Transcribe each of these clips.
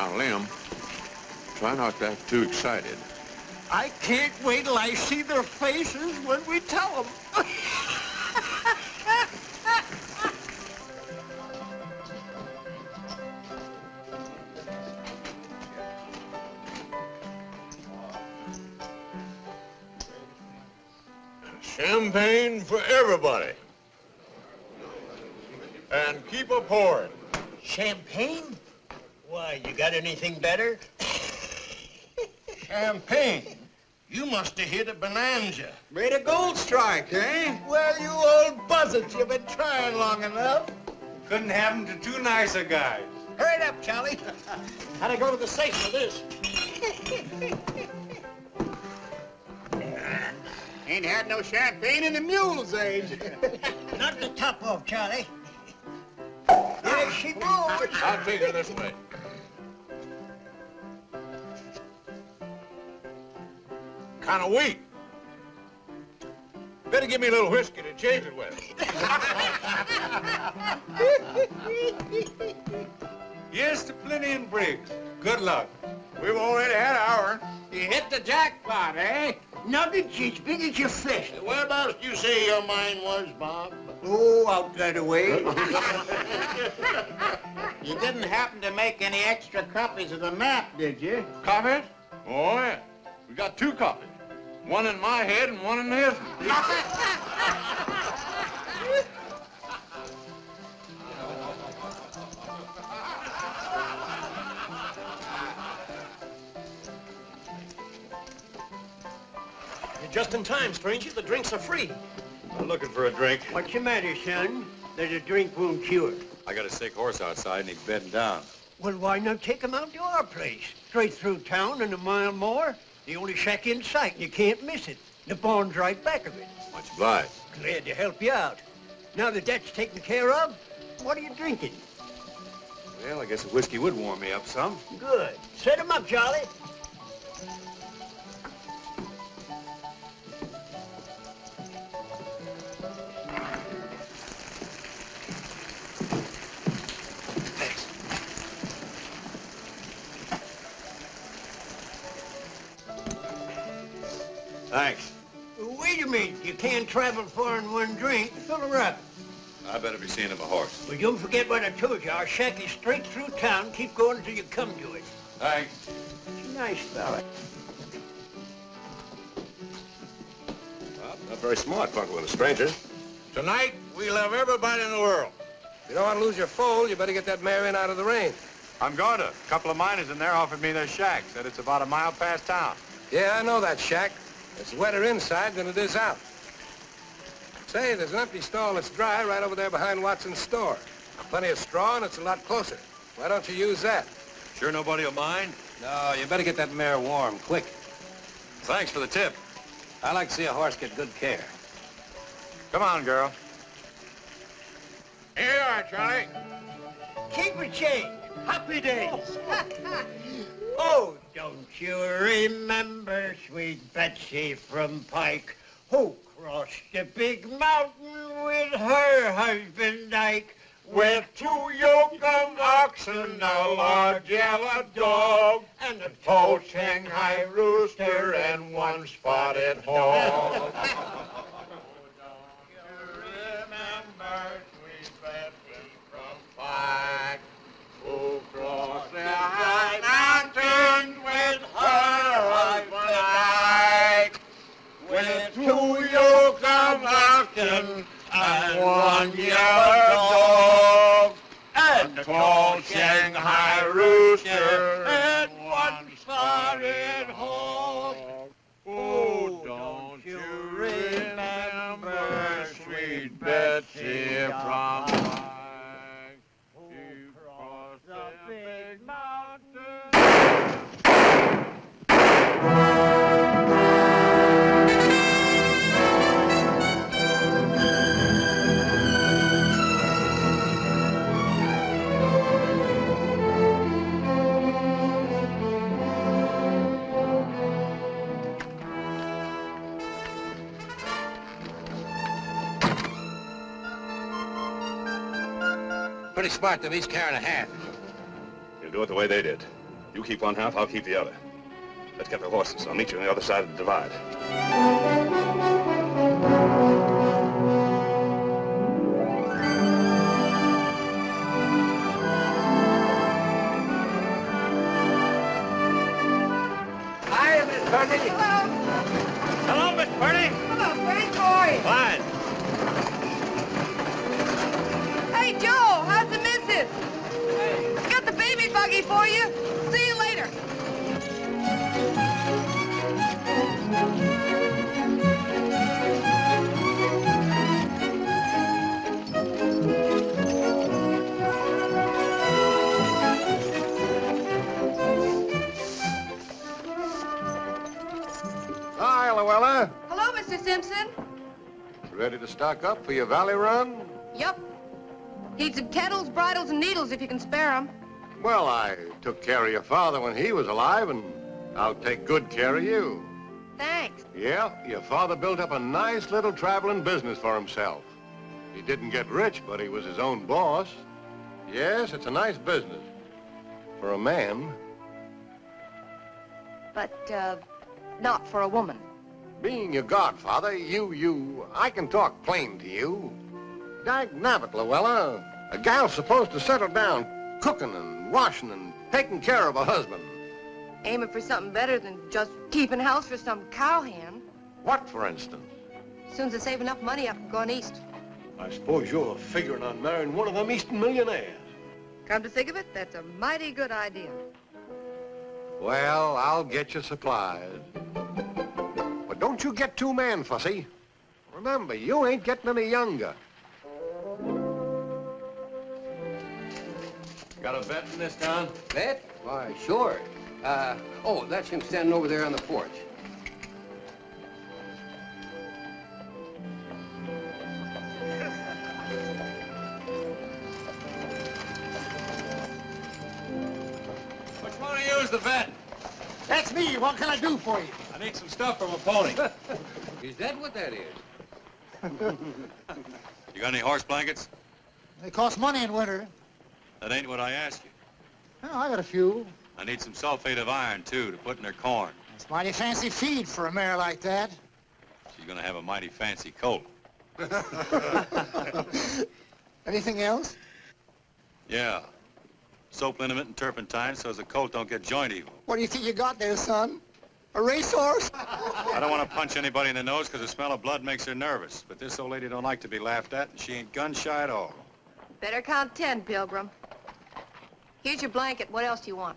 on a limb. Try not to act too excited. I can't wait till I see their faces when we tell them. Champagne for everybody. And keep a pouring. Champagne? Why, you got anything better? Champagne? You must have hit a bonanza. Made a gold strike, eh? Well, you old buzzards, you've been trying long enough. Couldn't happen to too nice a guy. Hurry it up, Charlie. Had to go to the safe for this. Ain't had no champagne in the mule's age. Knock the top off, Charlie. There she goes. I'll take her this way. Kind of weak. Better give me a little whiskey to change it with. Here's to plenty and Briggs. Good luck. We've already had ours. You hit the jackpot, eh? Nuggets as big as your fist. Whereabouts do you say your mine was, Bob? Oh, out that way. You didn't happen to make any extra copies of the map, did you? Copies? Oh, yeah. We got 2 copies. One in my head and one in his. You're just in time, stranger. The drinks are free. I'm looking for a drink. What's the matter, son? There's a drink won't cure. I got a sick horse outside and he's bedding down. Well, why not take him out to our place? Straight through town and a mile more. The only shack in sight, and you can't miss it. The barn's right back of it. Much obliged. Glad to help you out. Now that that's taken care of, what are you drinking? Well, I guess a whiskey would warm me up some. Good. Set him up, Charlie. Thanks. Wait a minute. You can't travel far in one drink. Fill her up. I better be seeing him a horse. Well, don't forget what I told you. Our shack is straight through town. Keep going until you come to it. Thanks. He's a nice fella. Well, not very smart, bunking with a stranger. Tonight, we love everybody in the world. If you don't want to lose your foal, you better get that mare in out of the rain. I'm going to. A couple of miners in there offered me their shack. Said it's about a mile past town. Yeah, I know that shack. It's wetter inside than it is out. Say, there's an empty stall that's dry right over there behind Watson's store. Plenty of straw, and it's a lot closer. Why don't you use that? Sure nobody will mind? No, you better get that mare warm, quick. Thanks for the tip. I like to see a horse get good care. Come on, girl. Here you are, Charlie. Keep a change. Happy days. Oh, don't you remember sweet Betsy from Pike, who crossed the big mountain with her husband Ike, with 2 yoke of oxen, a large yellow dog, and a tall Shanghai rooster, and 1 spotted hog. Remember sweet Betsy from Pike, who crossed the high mountain with her husband Ike, with 2 yoke of oxen and 1 yellow dog, and a tall Shanghai rooster and 1 spotted hog. Oh, don't you remember sweet Betsy from Pike? She crossed the big mountain. Pretty smart that he's carrying a hand. You'll do it the way they did. You keep one half, I'll keep the other. Let's get the horses. I'll meet you on the other side of the divide. Hi, Miss Purdy. Hello. Hello, Miss Purdy. Hello, Frank. How are you? Fine. Hey, Joe, how's the missus? Hey. Got the baby buggy for you. See you later. Hi, Luella. Hello, Mr. Simpson. Ready to stock up for your valley run? Yup. Need some kettles, bridles, and needles if you can spare them. Well, I took care of your father when he was alive, and I'll take good care of you. Thanks. Yeah, your father built up a nice little traveling business for himself. He didn't get rich, but he was his own boss. Yes, it's a nice business. For a man. But, not for a woman. Being your godfather, I can talk plain to you. Dagnabbit, Luella. A gal's supposed to settle down cooking and washing and taking care of a husband. Aiming for something better than just keeping house for some cowhand. What, for instance? As soon as I save enough money, I'm going east. I suppose you're figuring on marrying one of them Eastern millionaires. Come to think of it, that's a mighty good idea. Well, I'll get you supplies. But don't you get too man-fussy. Remember, you ain't getting any younger. Got a vet in this town? Vet? Why, sure. Oh, that's him standing over there on the porch. Which one of you is the vet? That's me. What can I do for you? I need some stuff from a pony. Is that what that is? You got any horse blankets? They cost money in winter. That ain't what I asked you. Oh, I got a few. I need some sulfate of iron, too, to put in their corn. It's mighty fancy feed for a mare like that. She's gonna have a mighty fancy colt. Anything else? Yeah. Soap liniment and turpentine so as the colt don't get joint evil. What do you think you got there, son? A racehorse? I don't want to punch anybody in the nose because the smell of blood makes her nervous. But this old lady don't like to be laughed at, and she ain't gun shy at all. Better count 10, Pilgrim. Here's your blanket. What else do you want?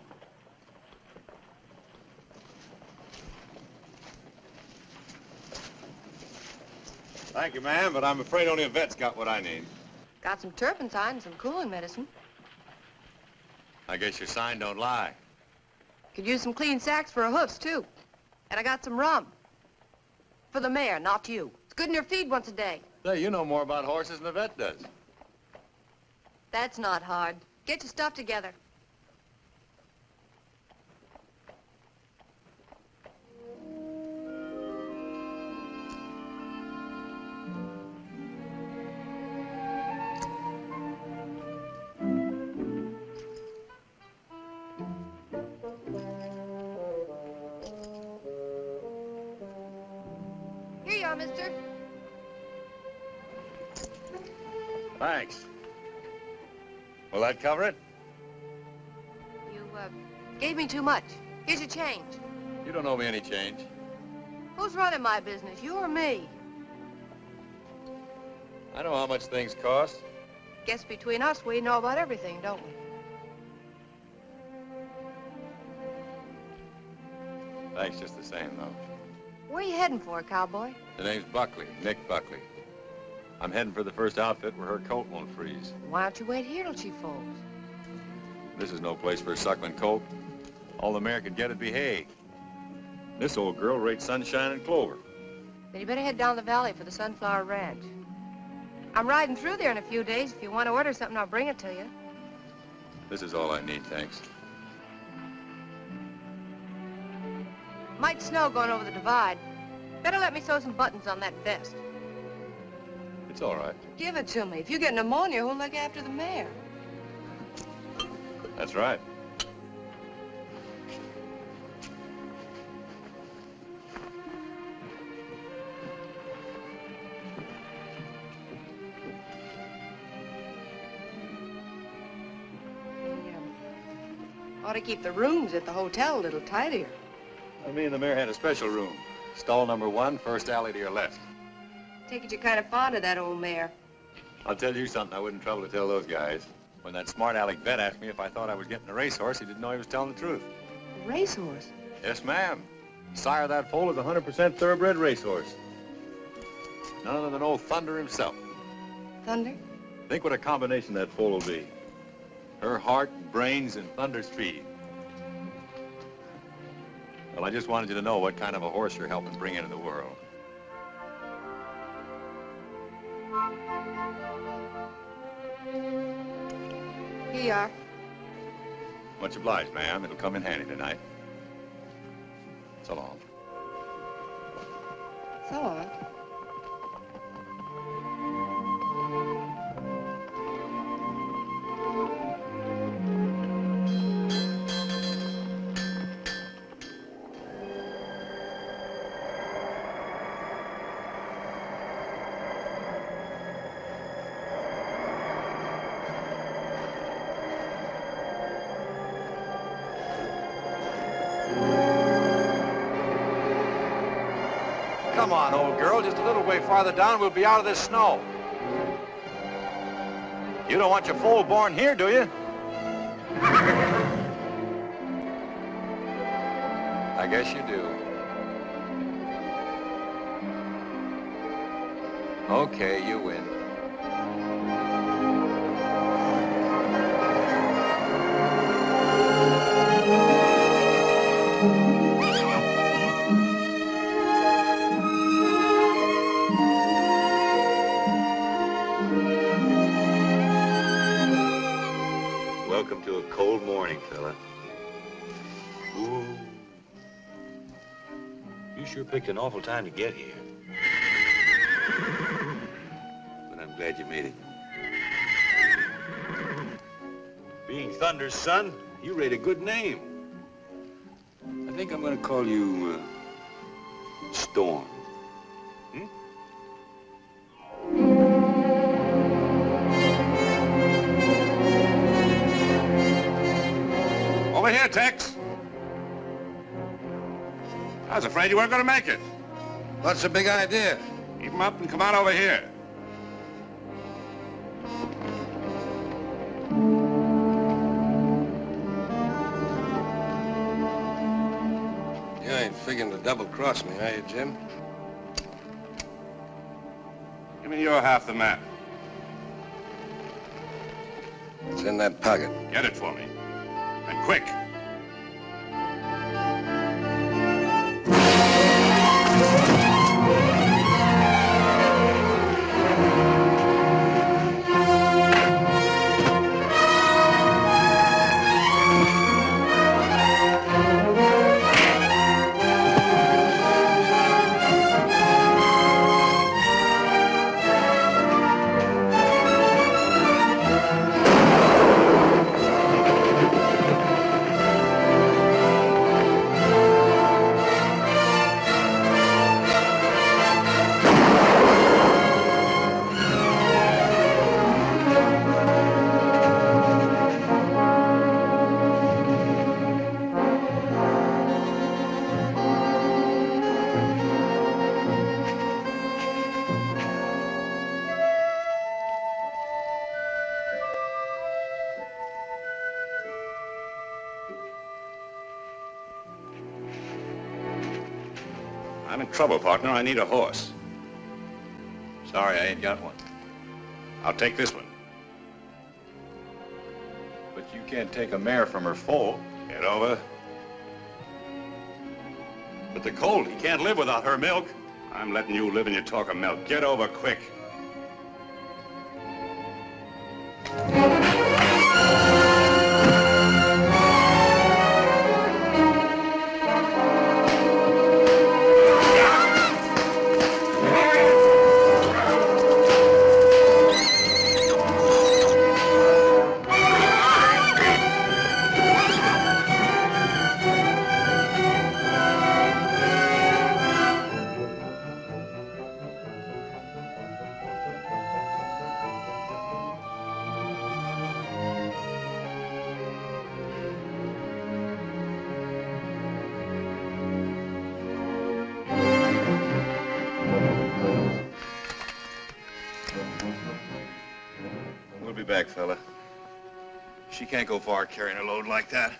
Thank you, ma'am, but I'm afraid only a vet's got what I need. Got some turpentine and some cooling medicine. I guess your sign don't lie. Could use some clean sacks for her hoofs, too. And I got some rum. For the mare, not you. It's good in your feed once a day. Say, you know more about horses than the vet does. That's not hard. Get your stuff together. Here you are, mister. Thanks. Will that cover it? You, gave me too much. Here's your change. You don't owe me any change. Who's running my business, you or me? I know how much things cost. Guess between us, we know about everything, don't we? Thanks just the same, though. Where are you heading for, cowboy? The name's Buckley, Nick Buckley. I'm heading for the first outfit where her colt won't freeze. Why don't you wait here till she folds? This is no place for a suckling colt. All the mare could get would be hay. This old girl rates sunshine and clover. Then you better head down the valley for the Sunflower Ranch. I'm riding through there in a few days. If you want to order something, I'll bring it to you. This is all I need, thanks. Might snow going over the divide. Better let me sew some buttons on that vest. It's all right. Give it to me. If you get pneumonia, who'll look after the mare? That's right. Ought to keep the rooms at the hotel a little tidier. Well, me and the mayor had a special room. Stall number 1, first alley to your left. Take it you're kind of fond of that old mare. I'll tell you something I wouldn't trouble to tell those guys. When that smart aleck vet asked me if I thought I was getting a racehorse, he didn't know he was telling the truth. A racehorse? Yes, ma'am. The sire of that foal is a 100% thoroughbred racehorse. None other than old Thunder himself. Thunder? Think what a combination that foal will be. Her heart, brains, and Thunder's feed. Well, I just wanted you to know what kind of a horse you're helping bring into the world. Here you are. Much obliged, ma'am. It'll come in handy tonight. So long. So long. Come on, old girl. Just a little way farther down, we'll be out of this snow. You don't want your foal born here, do you? I guess you do. Okay, you win. Welcome to a cold morning, fella. Ooh. You sure picked an awful time to get here. But I'm glad you made it. Being Thunder's son, you rate a good name. I think I'm going to call you, Storm. Hmm? Over here, Tex. I was afraid you weren't going to make it. What's the big idea? Keep 'em up and come on over here. You ain't figuring to double-cross me, are you, Jim? Give me your half the map. It's in that pocket. Get it for me. And quick. I'm in trouble, partner. I need a horse. Sorry, I ain't got one. I'll take this one. But you can't take a mare from her foal. Get over. But the colt, he can't live without her milk. I'm letting you live and you talk of milk. Get over quick. We'll be back, fella. She can't go far carrying a load like that.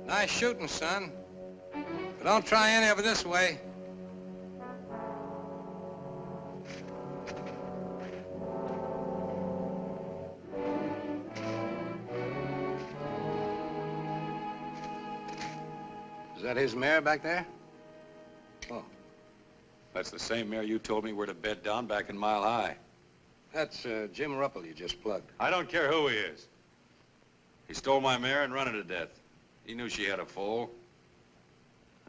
Nice shooting, son. But don't try any of it this way. Is that his mare back there? Oh. That's the same mare you told me where to bed down back in Mile High. That's Jim Ruppel you just plugged. I don't care who he is. He stole my mare and run her to death. He knew she had a foal.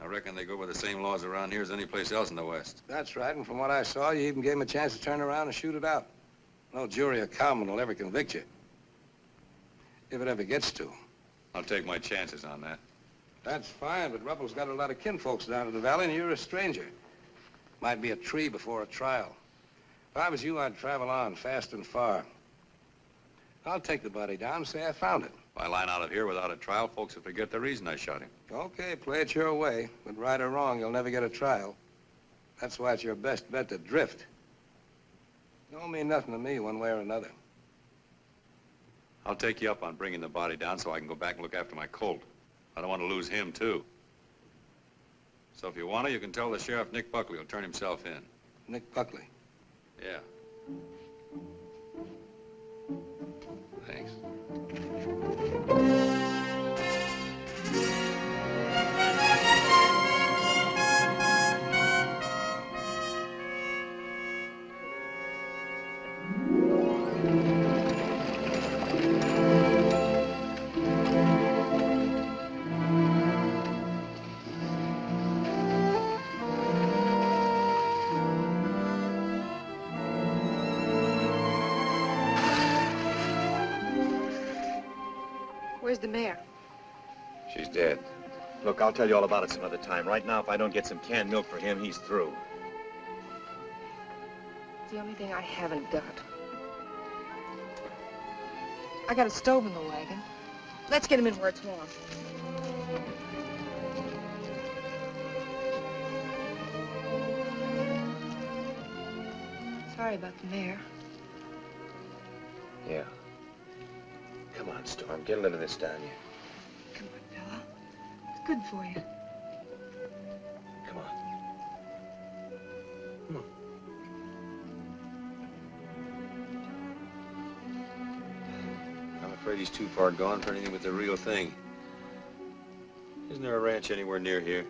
I reckon they go by the same laws around here as any place else in the West. That's right, and from what I saw, you even gave him a chance to turn around and shoot it out. No jury or cowman will ever convict you. If it ever gets to. I'll take my chances on that. That's fine, but Ruppel's got a lot of kinfolks down in the valley, and you're a stranger. Might be a tree before a trial. If I was you, I'd travel on, fast and far. I'll take the body down and say I found it. If I line out of here without a trial, folks will forget the reason I shot him. Okay, play it your way. But right or wrong, you'll never get a trial. That's why it's your best bet to drift. It don't mean nothing to me one way or another. I'll take you up on bringing the body down so I can go back and look after my colt. I don't want to lose him, too. So if you want to, you can tell the sheriff Nick Buckley will turn himself in. Nick Buckley? Yeah. Thanks. Where's the mare? She's dead. Look, I'll tell you all about it some other time. Right now, if I don't get some canned milk for him, he's through. It's the only thing I haven't got. I got a stove in the wagon. Let's get him in where it's warm. Sorry about the mare. Yeah. Come on, Storm. Get a little of this down you. Come on, fella. It's good for you. Come on. Come on. I'm afraid he's too far gone for anything but the real thing. Isn't there a ranch anywhere near here?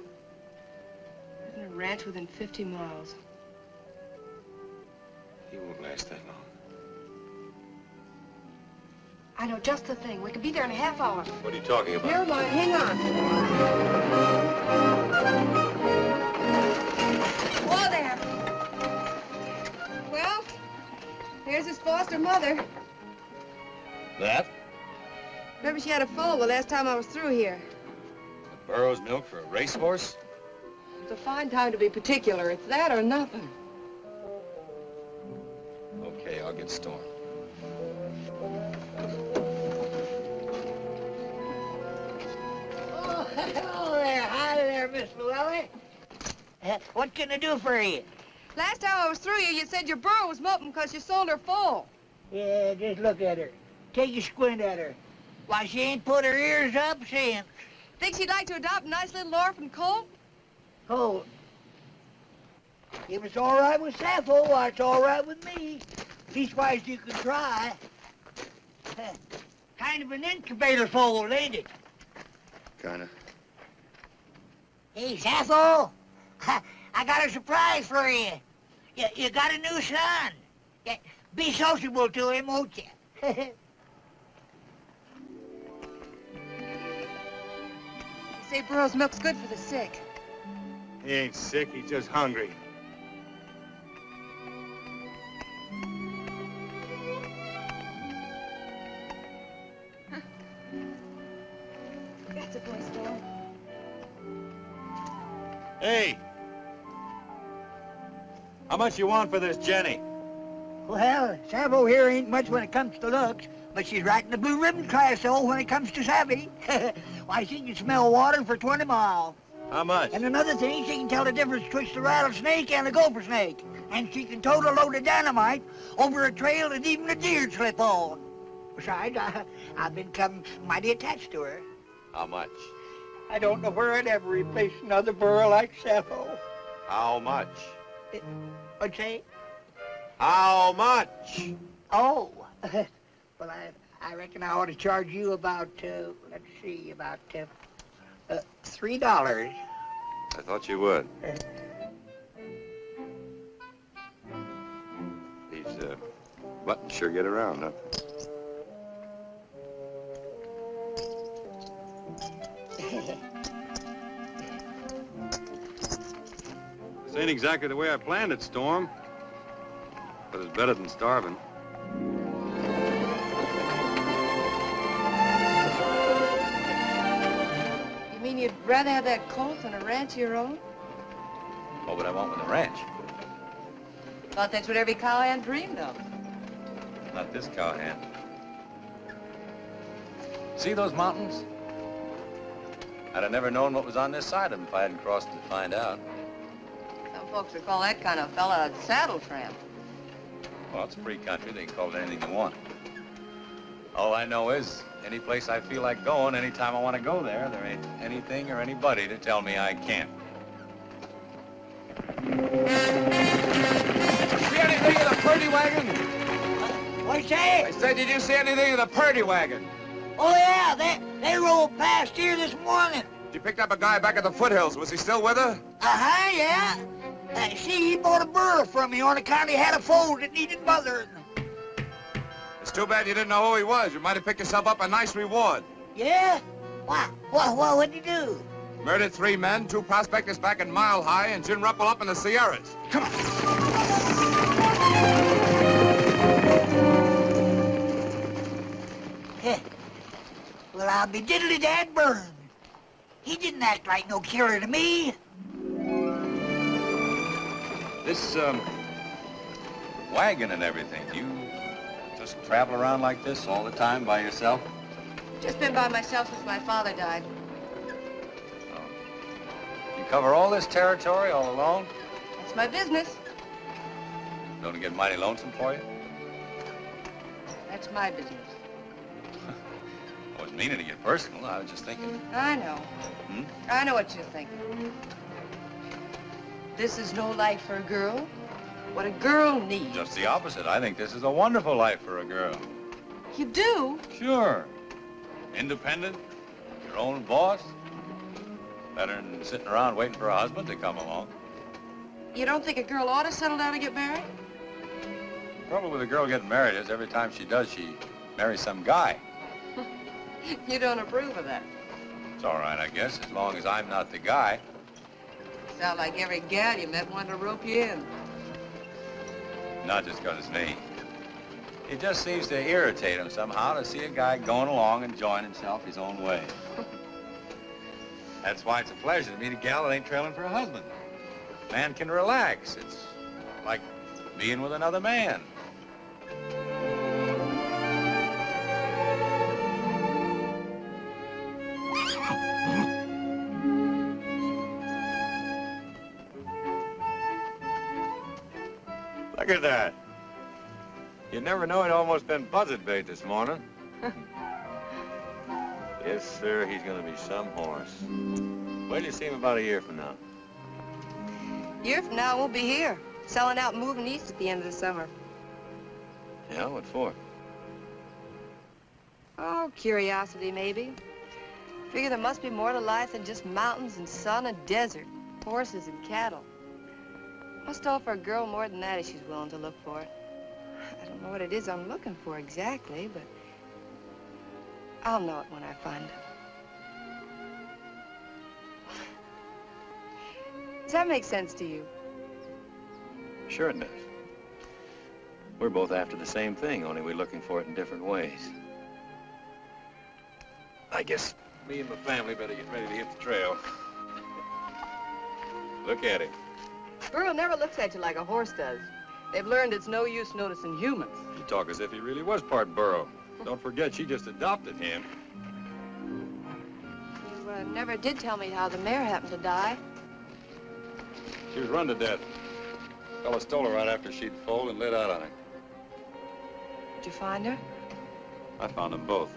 There's a ranch within 50 miles. He won't last that long. I know just the thing. We could be there in a half hour. What are you talking about? Never mind. Hang on. Whoa there. Well, here's his foster mother. That? Remember she had a foal the last time I was through here. The Burrows milk for a racehorse? It's a fine time to be particular. It's that or nothing. Okay, I'll get Storm. Hello there. Hi there, Miss Luella. What can I do for you? Last time I was through you said your burro was moping because you sold her full. Yeah, just look at her. Take a squint at her. Why, she ain't put her ears up since. Think she'd like to adopt a nice little orphan colt? Colt. If it's all right with Sappho, why, it's all right with me. Leastwise, you can try. Kind of an incubator foal, ain't it? Kinda. Hey, Sappho, I got a surprise for you. You got a new son. Yeah, be sociable to him, won't you? They say burro's milk's good for the sick. He ain't sick, he's just hungry. That's a boy, Storm. Hey! How much you want for this Jenny? Well, Sappho here ain't much when it comes to looks, but she's right in the blue ribbon class, though, when it comes to savvy. Why, she can smell water for 20 miles. How much? And another thing, she can tell the difference between the rattlesnake and the gopher snake. And she can tote a load of dynamite over a trail that even a deer slip on. Besides, I've become mighty attached to her. How much? I don't know where I'd ever replace another burro like Sappho. How much? What'd you say? How much? Oh, well, I reckon I ought to charge you about, let's see, about $3. I thought you would. These buttons sure get around, huh? This ain't exactly the way I planned it, Storm. But it's better than starving. You mean you'd rather have that colt than a ranch of your own? What would I want with a ranch? Thought that's what every cowhand dreamed of. Not this cowhand. See those mountains? I'd have never known what was on this side of them if I hadn't crossed to find out. Some folks would call that kind of fella a saddle tramp. Well, it's a free country. They can call it anything they want. All I know is, any place I feel like going, anytime I want to go there, there ain't anything or anybody to tell me I can't. See anything of the Purdy wagon? What's that? I said, did you see anything of the Purdy wagon? Oh, yeah, they rolled past here this morning. She picked up a guy back at the foothills. Was he still with her? Uh-huh, yeah. See, he bought a burro from me on account he had a foal that needed mothering. It's too bad you didn't know who he was. You might have picked yourself up a nice reward. Yeah? What'd he do? Murdered 3 men, 2 prospectors back in Mile High, and Jim Ruppel up in the Sierras. Come on. Well, I'll be diddly-dad burned. He didn't act like no killer to me. This, wagon and everything, you just travel around like this all the time by yourself? Just been by myself since my father died. Oh. You cover all this territory all alone? That's my business. Don't it get mighty lonesome for you? That's my business. I wasn't meaning to get personal. I was just thinking. I know. Hmm? I know what you're thinking. This is no life for a girl. What a girl needs. Just the opposite. I think this is a wonderful life for a girl. You do? Sure. Independent, your own boss. Better than sitting around waiting for a husband to come along. You don't think a girl ought to settle down and get married? The trouble with a girl getting married is every time she does, she marries some guy. You don't approve of that. It's all right, I guess, as long as I'm not the guy. Sound like every gal you met wanted to rope you in. Not just 'cause it's me. It just seems to irritate him somehow to see a guy going along enjoying himself his own way. That's why it's a pleasure to meet a gal that ain't trailing for a husband. Man can relax. It's like being with another man. Look at that. You'd never know he'd almost been buzzard bait this morning. Yes, sir, he's gonna be some horse. Wait till you see him about a year from now. A year from now, I won't be here. Selling out and moving east at the end of the summer. Yeah, what for? Oh, curiosity, maybe. Figure there must be more to life than just mountains and sun and desert, horses and cattle. Must offer a girl more than that if she's willing to look for it. I don't know what it is I'm looking for exactly, but I'll know it when I find it. Does that make sense to you? Sure it does. We're both after the same thing, only we're looking for it in different ways. I guess me and my family better get ready to hit the trail. Look at him. Burro never looks at you like a horse does. They've learned it's no use noticing humans. You talk as if he really was part burro. Don't forget, she just adopted him. You never did tell me how the mare happened to die. She was run to death. Fella stole her right after she'd foaled and lit out on her. Did you find her? I found them both.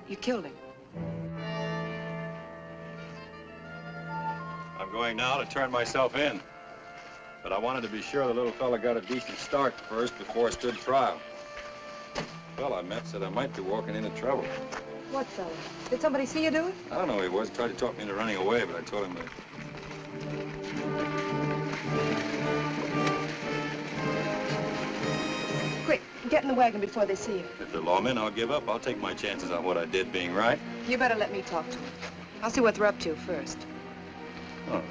You killed him. I'm going now to turn myself in. But I wanted to be sure the little fella got a decent start first before I stood trial. The fella I met said I might be walking into trouble. What fella? Did somebody see you do it? I don't know who he was. Tried to talk me into running away, but I told him that. Quick, get in the wagon before they see you. If they're lawmen, I'll give up. I'll take my chances on what I did being right. You better let me talk to them. I'll see what they're up to first. All right.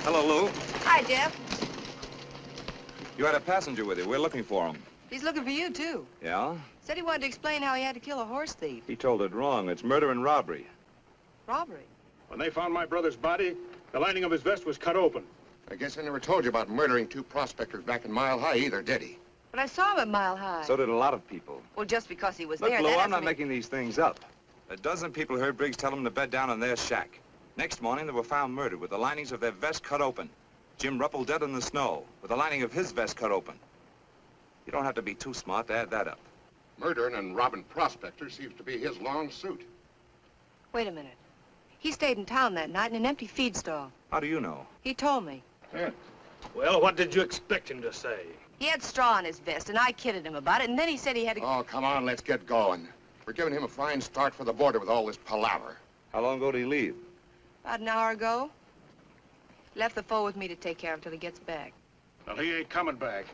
Hello, Lou. Hi, Jeff. You had a passenger with you. We're looking for him. He's looking for you, too. Yeah? Said he wanted to explain how he had to kill a horse thief. He told it wrong. It's murder and robbery. Robbery? When they found my brother's body, the lining of his vest was cut open. I guess I never told you about murdering two prospectors back in Mile High either, did he? But I saw him at Mile High. So did a lot of people. Well, just because he was Look, there, Lou, that I'm not doesn't making these things up. A dozen people heard Briggs tell them to bed down in their shack. Next morning, they were found murdered with the linings of their vest cut open. Jim Ruppel dead in the snow, with the lining of his vest cut open. You don't have to be too smart to add that up. Murdering and robbing prospectors seems to be his long suit. Wait a minute. He stayed in town that night in an empty feed stall. How do you know? He told me. Yeah. Well, what did you expect him to say? He had straw in his vest, and I kidded him about it, and then he said he had to... Oh, come on, let's get going. We're giving him a fine start for the border with all this palaver. How long ago did he leave? About an hour ago. Left the foal with me to take care of till he gets back. Well, he ain't coming back.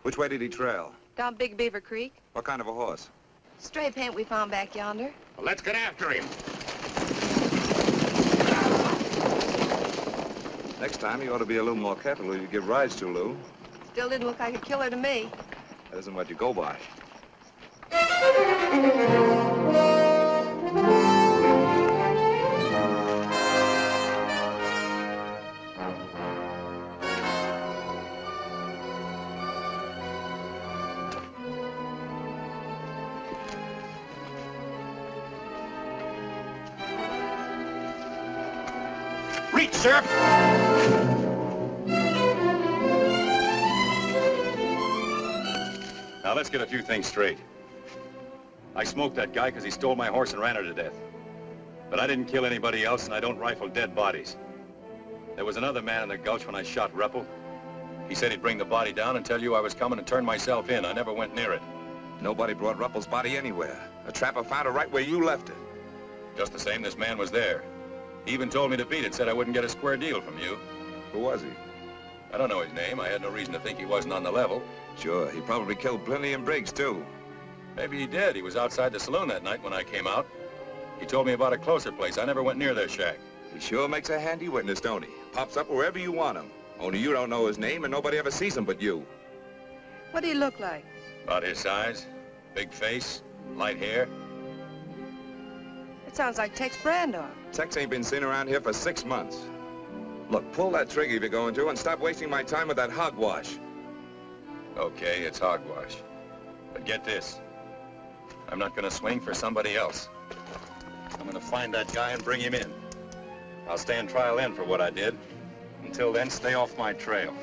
Which way did he trail? Down Big Beaver Creek. What kind of a horse? Stray paint we found back yonder. Well, let's get after him. Next time, you ought to be a little more careful who you give rides to, Lou. Still didn't look like a killer to me. That isn't what you go by. Reach, sir! Now, let's get a few things straight. I smoked that guy because he stole my horse and ran her to death. But I didn't kill anybody else, and I don't rifle dead bodies. There was another man in the gulch when I shot Ruppel. He said he'd bring the body down and tell you I was coming and turn myself in. I never went near it. Nobody brought Ruppel's body anywhere. A trapper found it right where you left it. Just the same, this man was there. He even told me to beat it, said I wouldn't get a square deal from you. Who was he? I don't know his name. I had no reason to think he wasn't on the level. Sure, he probably killed Plenty and Briggs, too. Maybe he did. He was outside the saloon that night when I came out. He told me about a closer place. I never went near their shack. He sure makes a handy witness, don't he? Pops up wherever you want him. Only you don't know his name and nobody ever sees him but you. What do he look like? About his size. Big face, light hair. It sounds like Tex Brandaw. Tex ain't been seen around here for 6 months. Look, pull that trigger if you're going to and stop wasting my time with that hogwash. Okay, it's hogwash. But get this. I'm not gonna swing for somebody else. I'm gonna find that guy and bring him in. I'll stand trial in for what I did. Until then, stay off my trail.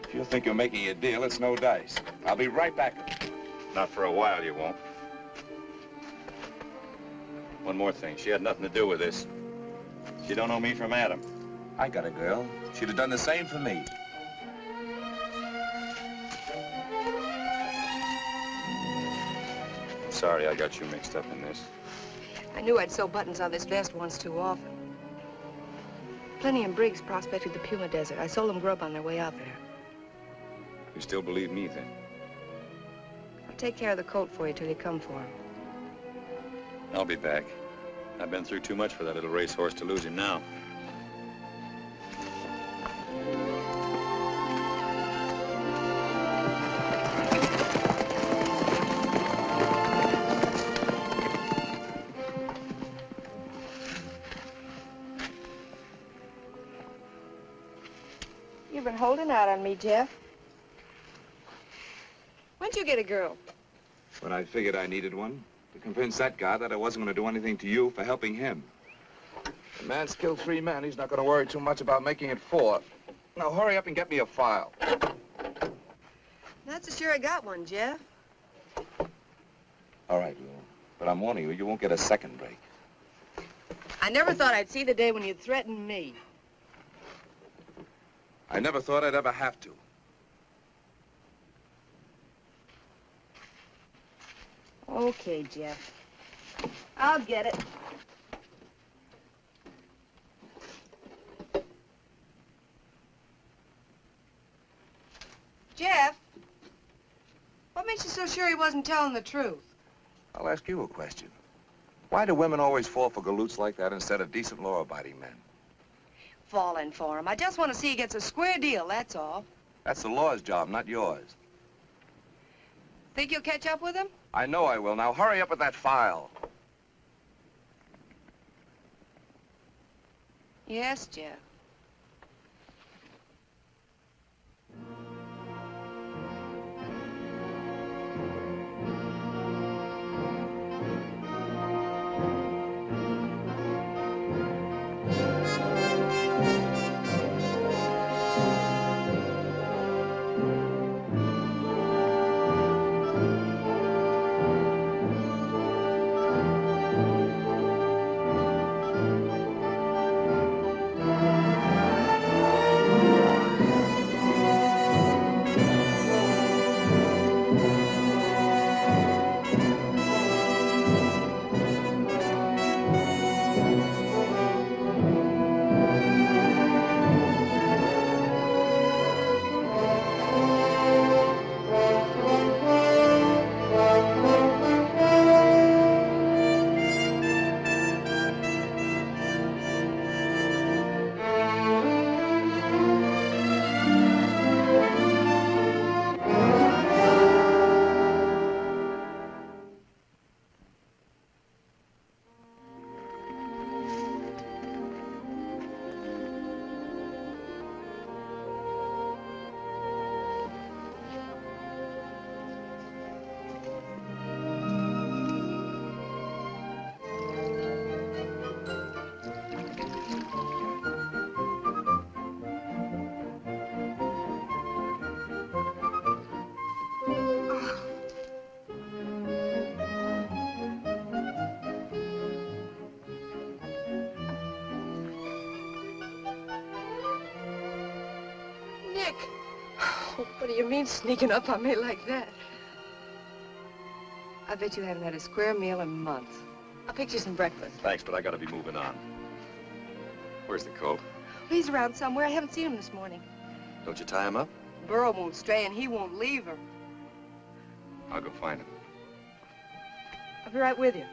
If you think you're making a deal, it's no dice. I'll be right back. Not for a while, you won't. One more thing. She had nothing to do with this. She don't know me from Adam. I got a girl. She'd have done the same for me. I'm sorry I got you mixed up in this. I knew I'd sew buttons on this vest once too often. Plenty and Briggs prospected the Puma Desert. I sold them grub on their way out there. You still believe me, then? I'll take care of the coat for you till you come for him. I'll be back. I've been through too much for that little racehorse to lose him now. You've been holding out on me, Jeff. When'd you get a girl? When I figured I needed one, to convince that guy that I wasn't going to do anything to you for helping him. The man's killed 3 men. He's not going to worry too much about making it 4. Now, hurry up and get me a file. Not so sure I got one, Jeff. All right, Will. But I'm warning you, you won't get a second break. I never thought I'd see the day when you'd threaten me. I never thought I'd ever have to. Okay, Jeff. I'll get it. Jeff, what makes you so sure he wasn't telling the truth? I'll ask you a question. Why do women always fall for galoots like that instead of decent, law-abiding men? Falling for him. I just want to see he gets a square deal, that's all. That's the law's job, not yours. Think you'll catch up with him? I know I will. Now hurry up with that file. Yes, Jeff. What do you mean, sneaking up on me like that? I bet you haven't had a square meal in months. I'll pick you some breakfast. Thanks, but I gotta be moving on. Where's the colt? He's around somewhere. I haven't seen him this morning. Don't you tie him up? Burro won't stray, and he won't leave her. I'll go find him. I'll be right with you.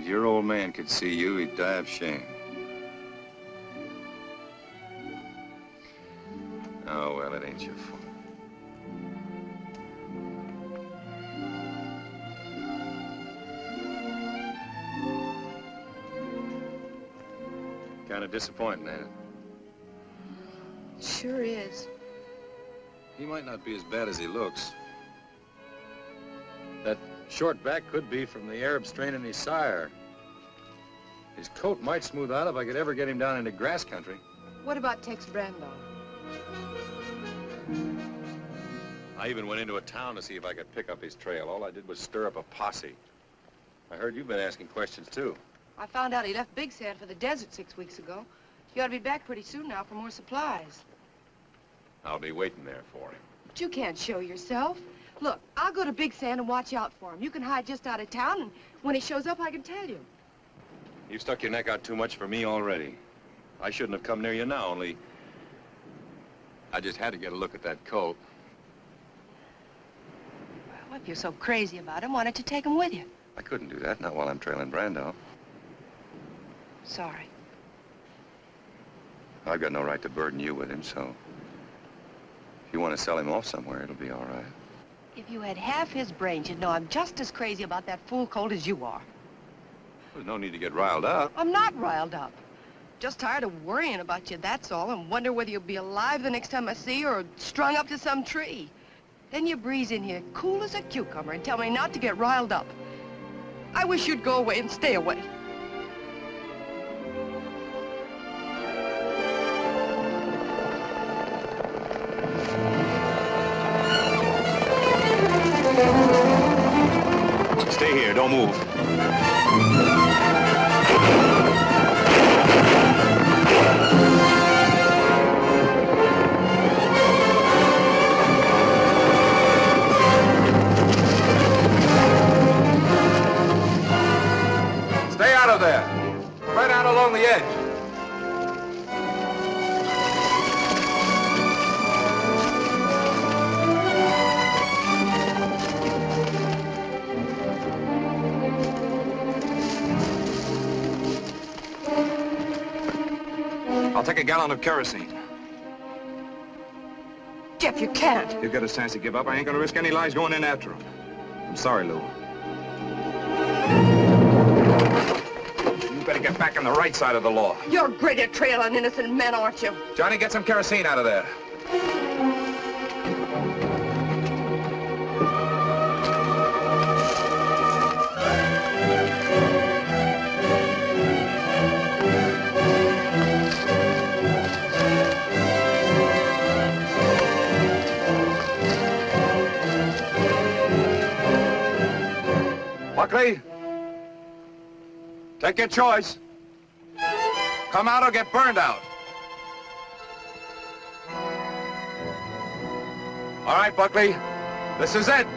If your old man could see you, he'd die of shame. Oh, well, it ain't your fault. Kind of disappointing, ain't it? Sure is. He might not be as bad as he looks. That short back could be from the Arab strain in his sire. His coat might smooth out if I could ever get him down into grass country. What about Tex Brandaw? I even went into a town to see if I could pick up his trail. All I did was stir up a posse. I heard you've been asking questions, too. I found out he left Big Sand for the desert 6 weeks ago. He ought to be back pretty soon now for more supplies. I'll be waiting there for him. But you can't show yourself. Look, I'll go to Big Sand and watch out for him. You can hide just out of town, and when he shows up, I can tell you. You've stuck your neck out too much for me already. I shouldn't have come near you now, only I just had to get a look at that coat. Well, if you're so crazy about him, why don't you take him with you? I couldn't do that, not while I'm trailing Brandaw. Sorry. I've got no right to burden you with him, so if you want to sell him off somewhere, it'll be all right. If you had half his brains, you'd know I'm just as crazy about that fool colt as you are. There's no need to get riled up. I'm not riled up. Just tired of worrying about you, that's all, and wonder whether you'll be alive the next time I see you or strung up to some tree. Then you breeze in here cool as a cucumber and tell me not to get riled up. I wish you'd go away and stay away. Stay here, don't move. Stay out of there. Right out along the edge. I'll take a gallon of kerosene. Jeff, you can't. He'll get a chance to give up. I ain't gonna risk any lives going in after him. I'm sorry, Lou. You better get back on the right side of the law. You're great at trailing innocent men, aren't you? Johnny, get some kerosene out of there. Buckley, take your choice. Come out or get burned out. All right, Buckley, this is it.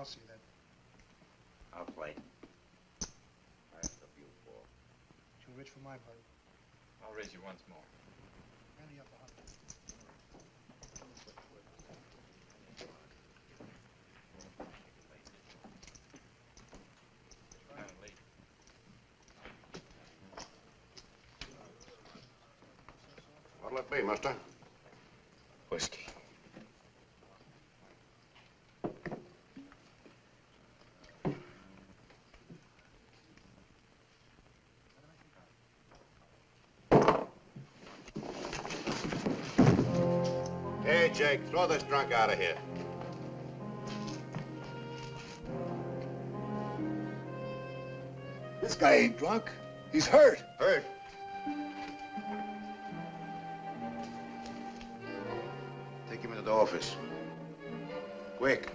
I'll see that. I'll play. That's the beautiful. Too rich for my blood. I'll raise you once more. Handy up the hunt. What'll it be, mister? Whiskey. Hey, Jake, throw this drunk out of here. This guy ain't drunk. He's hurt. Hurt? Take him into the office. Quick.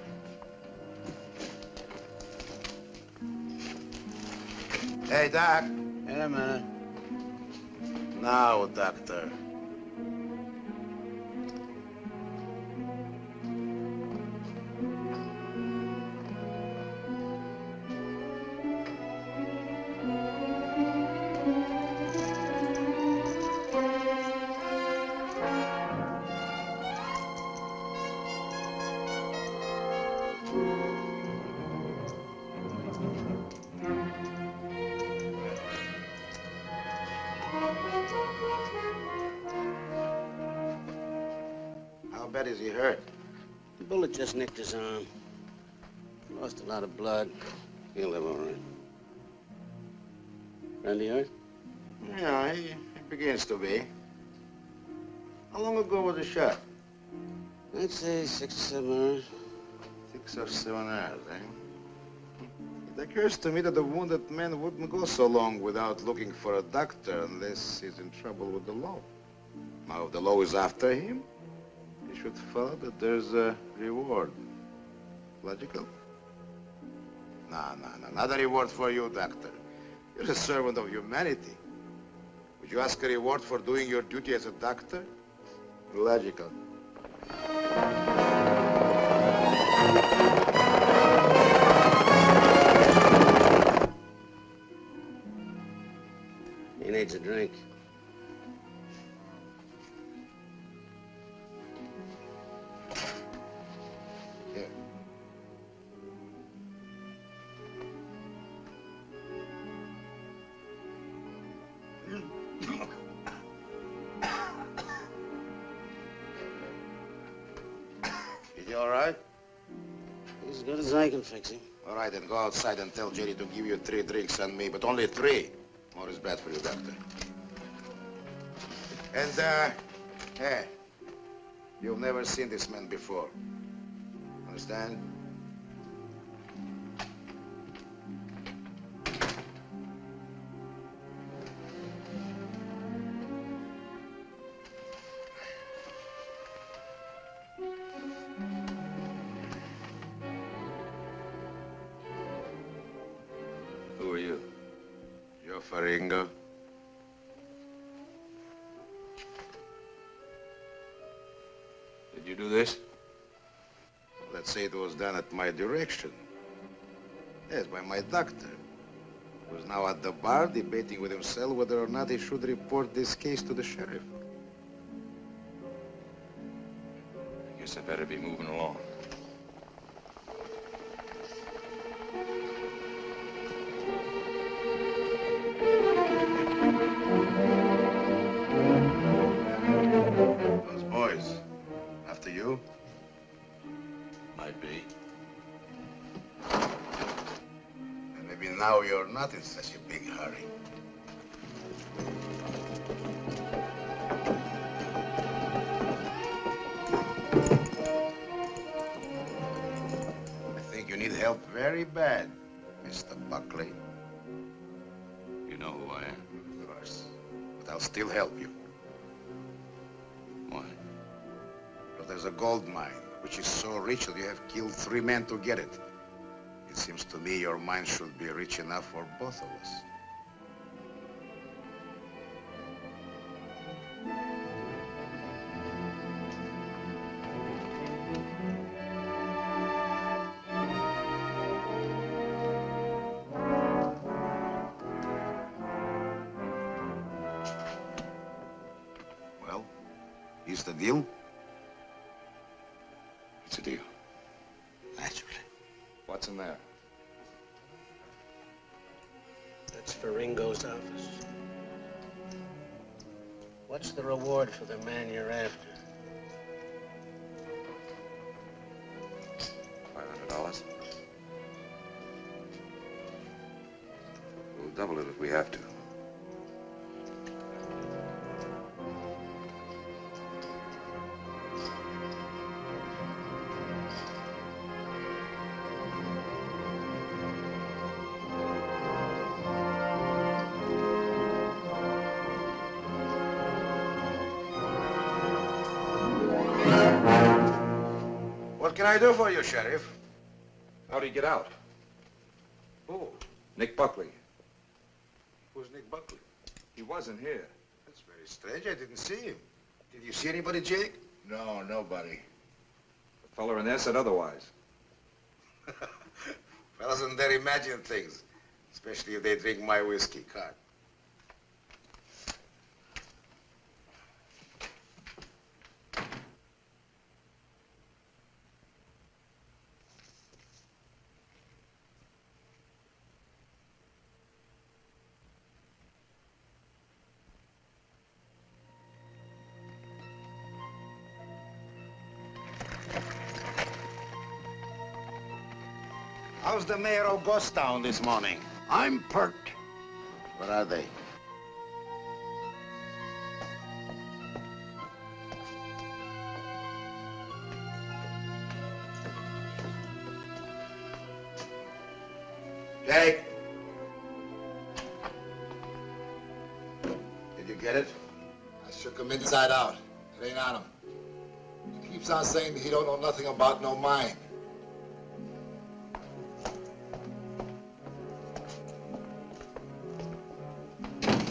Hey, Doc. In a minute. Now, Doctor. How bad is he hurt? The bullet just nicked his arm. Lost a lot of blood. He'll live all right. Randy hurt? Yeah, he begins to be. How long ago was the shot? I'd say 6 or 7 hours. 6 or 7 hours, eh? It occurs to me that the wounded man wouldn't go so long without looking for a doctor unless he's in trouble with the law. Now, if the law is after him, he should follow that there's a reward. Logical? No, not a reward for you, doctor. You're a servant of humanity. Would you ask a reward for doing your duty as a doctor? Logical. He needs a drink. Here. Is he all right? He's as good as I can fix him. All right, then go outside and tell Jerry to give you 3 drinks on me, but only 3. More is bad for you, doctor. And, hey, you've never seen this man before. Understand? Who are you? You're Faringo. Did you do this? Let's say it was done at my direction. Yes, by my doctor. Who's now at the bar debating with himself whether or not he should report this case to the sheriff. I guess I better be moving along. Those boys, after you? Might be. And maybe now you're not in such a big hurry. I think you need help very bad, Mr. Buckley. You know who I am? Of course. But I'll still help you. Why? Because there's a gold mine, which is so rich that you have killed 3 men to get it. It seems to me your mine should be rich enough for both of us. this the deal? It's a deal. Naturally. What's in there? That's Faringo's office. What's the reward for the man you're after? $500. We'll double it if we have to. What can I do for you, Sheriff? How'd he get out? Who? Nick Buckley. Who's Nick Buckley? He wasn't here. That's very strange. I didn't see him. Did you see anybody, Jake? No, nobody. The fella in there said otherwise. Fellas in there imagine things, especially if they drink my whiskey. Cut. How's the mayor of Ghostown this morning? I'm perked. Where are they? Jake! Did you get it? I shook him inside out. It ain't on him. He keeps on saying that he don't know nothing about no mine.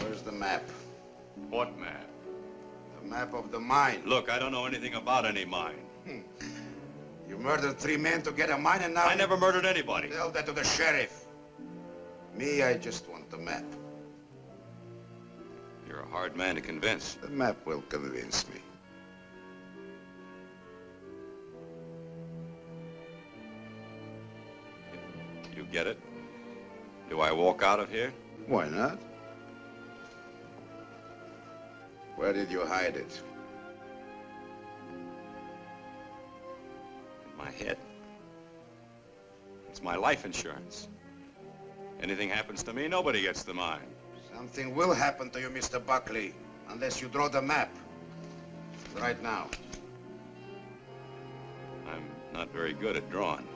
Where's the map? What map? The map of the mine. Look, I don't know anything about any mine. You murdered 3 men to get a mine and now... I never murdered anybody. Tell that to the sheriff. Me, I just want the map. You're a hard man to convince. The map will convince me. You get it? Do I walk out of here? Why not? Where did you hide it? In my head. It's my life insurance. Anything happens to me, nobody gets the mine. Something will happen to you, Mr. Buckley, unless you draw the map. Right now. I'm not very good at drawing.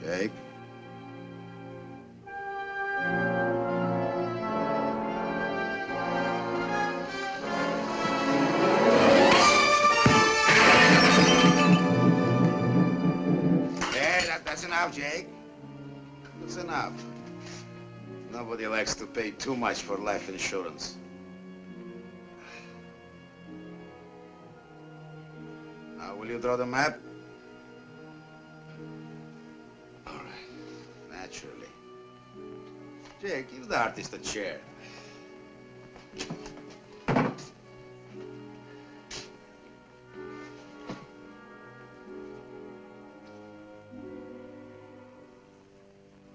Jake? That's enough, Jake. That's enough. Nobody likes to pay too much for life insurance. Now, will you draw the map? All right. Naturally. Jake, give the artist a chair.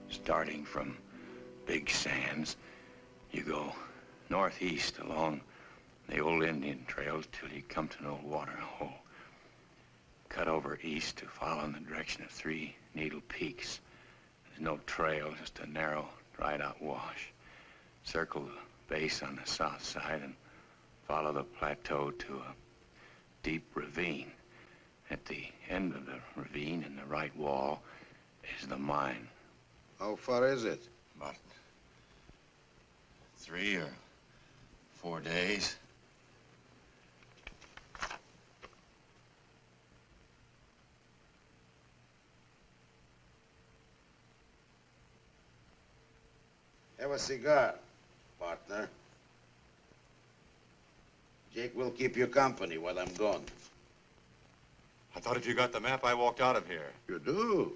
Starting from Big Sands, you go northeast along the old Indian trails till you come to an old water hole. Cut over east to follow in the direction of 3 Needle Peaks. There's no trail, just a narrow, dried-out wash. Circle the base on the south side and follow the plateau to a deep ravine. At the end of the ravine, in the right wall, is the mine. How far is it? About 3 or 4 days. Have a cigar, partner. Jake will keep you company while I'm gone. I thought if you got the map, I walked out of here. You do?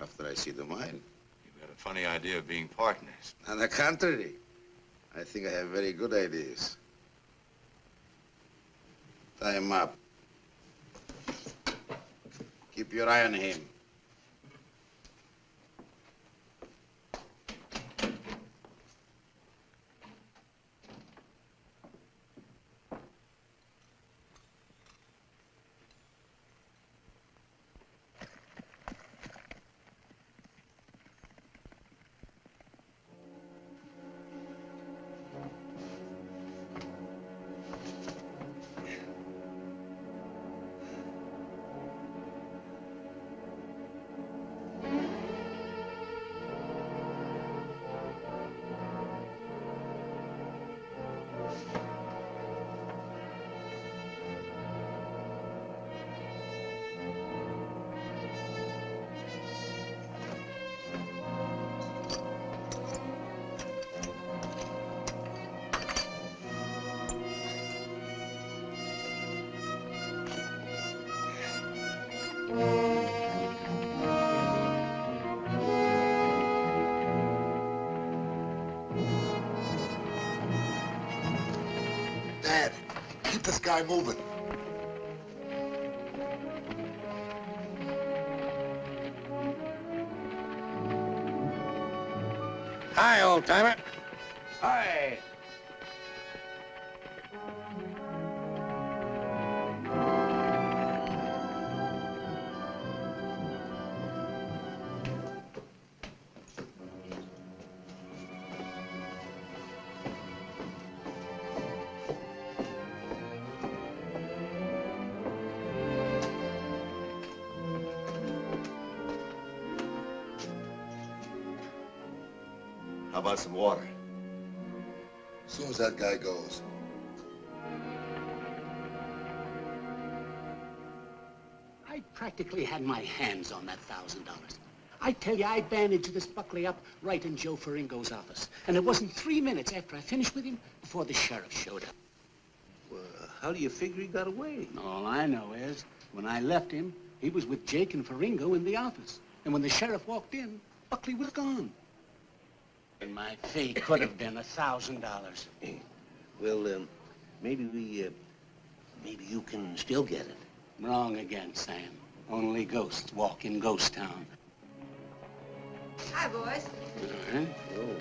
After I see the mine? You've got a funny idea of being partners. On the contrary, I think I have very good ideas. Tie him up. Keep your eye on him. Dad, keep this guy moving. Hi, old-timer. Hi. How about some water? As soon as that guy goes. I practically had my hands on that $1,000. I tell you, I bandaged this Buckley up right in Joe Faringo's office. And it wasn't 3 minutes after I finished with him before the sheriff showed up. Well, how do you figure he got away? All I know is, when I left him, he was with Jake and Faringo in the office. And when the sheriff walked in, Buckley was gone. And my fee could have been $1,000. Well, maybe you can still get it. Wrong again, Sam. Only ghosts walk in Ghost Town. Hi, boys. All right. Oh.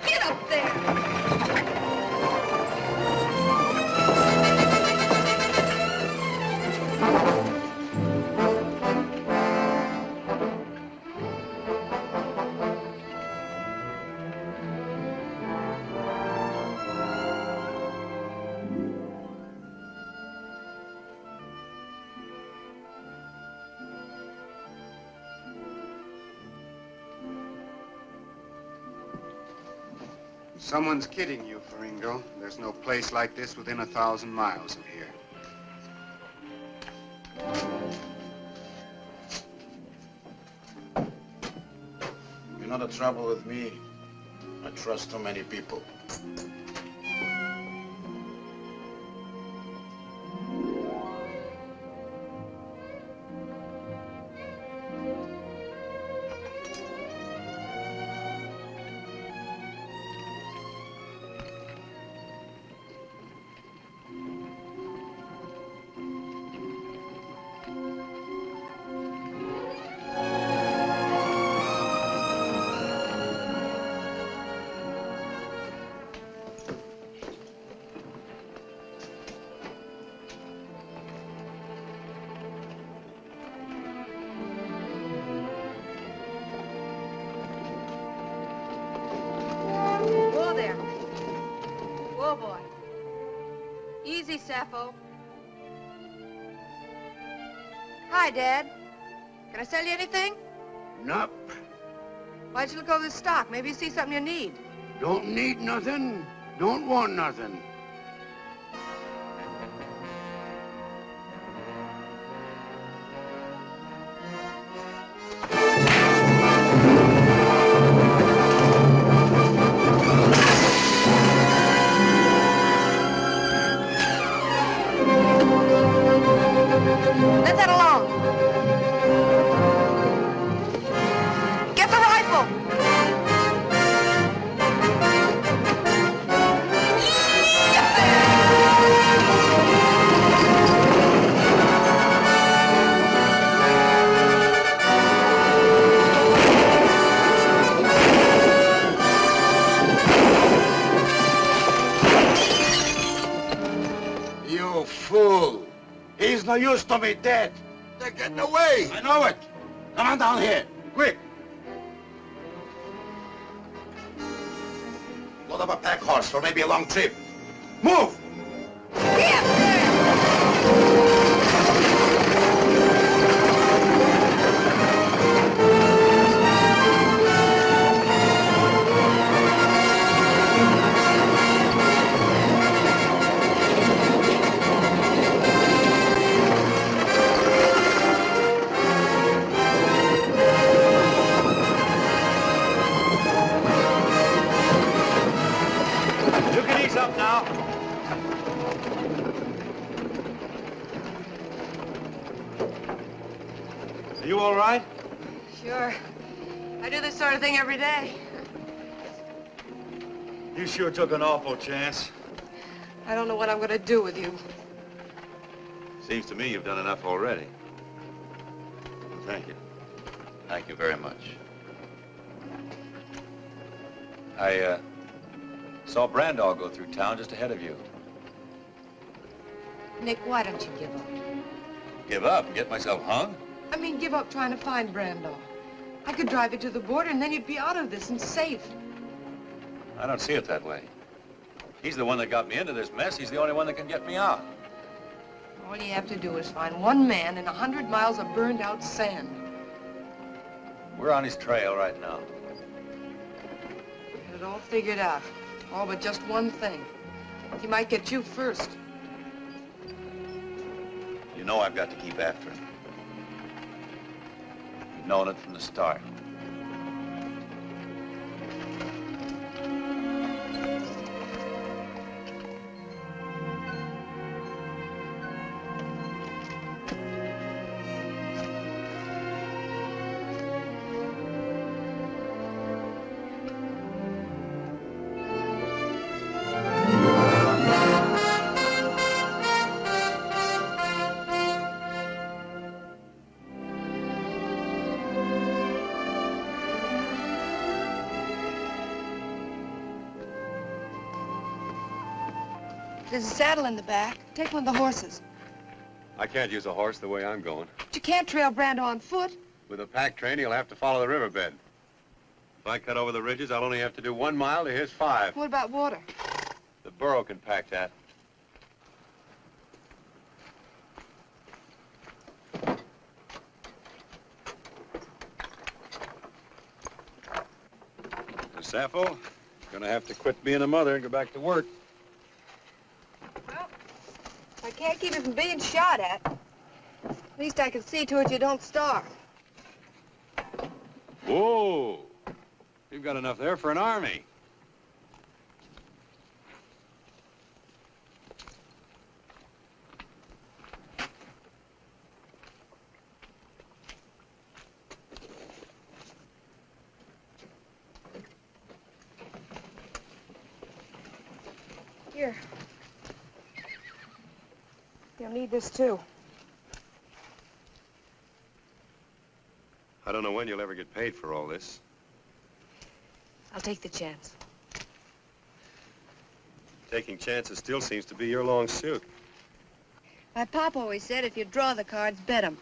Get up there! Someone's kidding you, Faringo. There's no place like this within 1,000 miles of here. You know the trouble with me? I trust too many people. Easy, Sappho. Hi, Dad. Can I sell you anything? Nope. Why'd you look over the stock? Maybe you see something you need. Don't need nothing. Don't want nothing. Let that alone. Get the rifle. fool. He's no use to me dead. They're getting away. I know it. Come on down here, quick. Load up a pack horse for maybe a long trip. Move! You can ease up now. Are you all right? Sure. I do this sort of thing every day. You sure took an awful chance. I don't know what I'm going to do with you. Seems to me you've done enough already. Well, thank you. Thank you very much. I saw Brandaw go through town just ahead of you. Nick, why don't you give up? Give up and get myself hung? I mean, give up trying to find Brandaw. I could drive you to the border and then you'd be out of this and safe. I don't see it that way. He's the one that got me into this mess. He's the only one that can get me out. All you have to do is find one man in 100 miles of burned out sand. We're on his trail right now. Had it all figured out. All but just one thing. He might get you first. You know I've got to keep after him. You've known it from the start. There's a saddle in the back. Take one of the horses. I can't use a horse the way I'm going. But you can't trail Brandaw on foot. With a pack train, he'll have to follow the riverbed. If I cut over the ridges, I'll only have to do 1 mile to his 5. What about water? The burro can pack that. Miss Sappho, gonna have to quit being a mother and go back to work. I can't keep you from being shot at. At least I can see to it you don't starve. Whoa! You've got enough there for an army. Here. You'll need this, too. I don't know when you'll ever get paid for all this. I'll take the chance. Taking chances still seems to be your long suit. My pop always said if you draw the cards, bet 'em.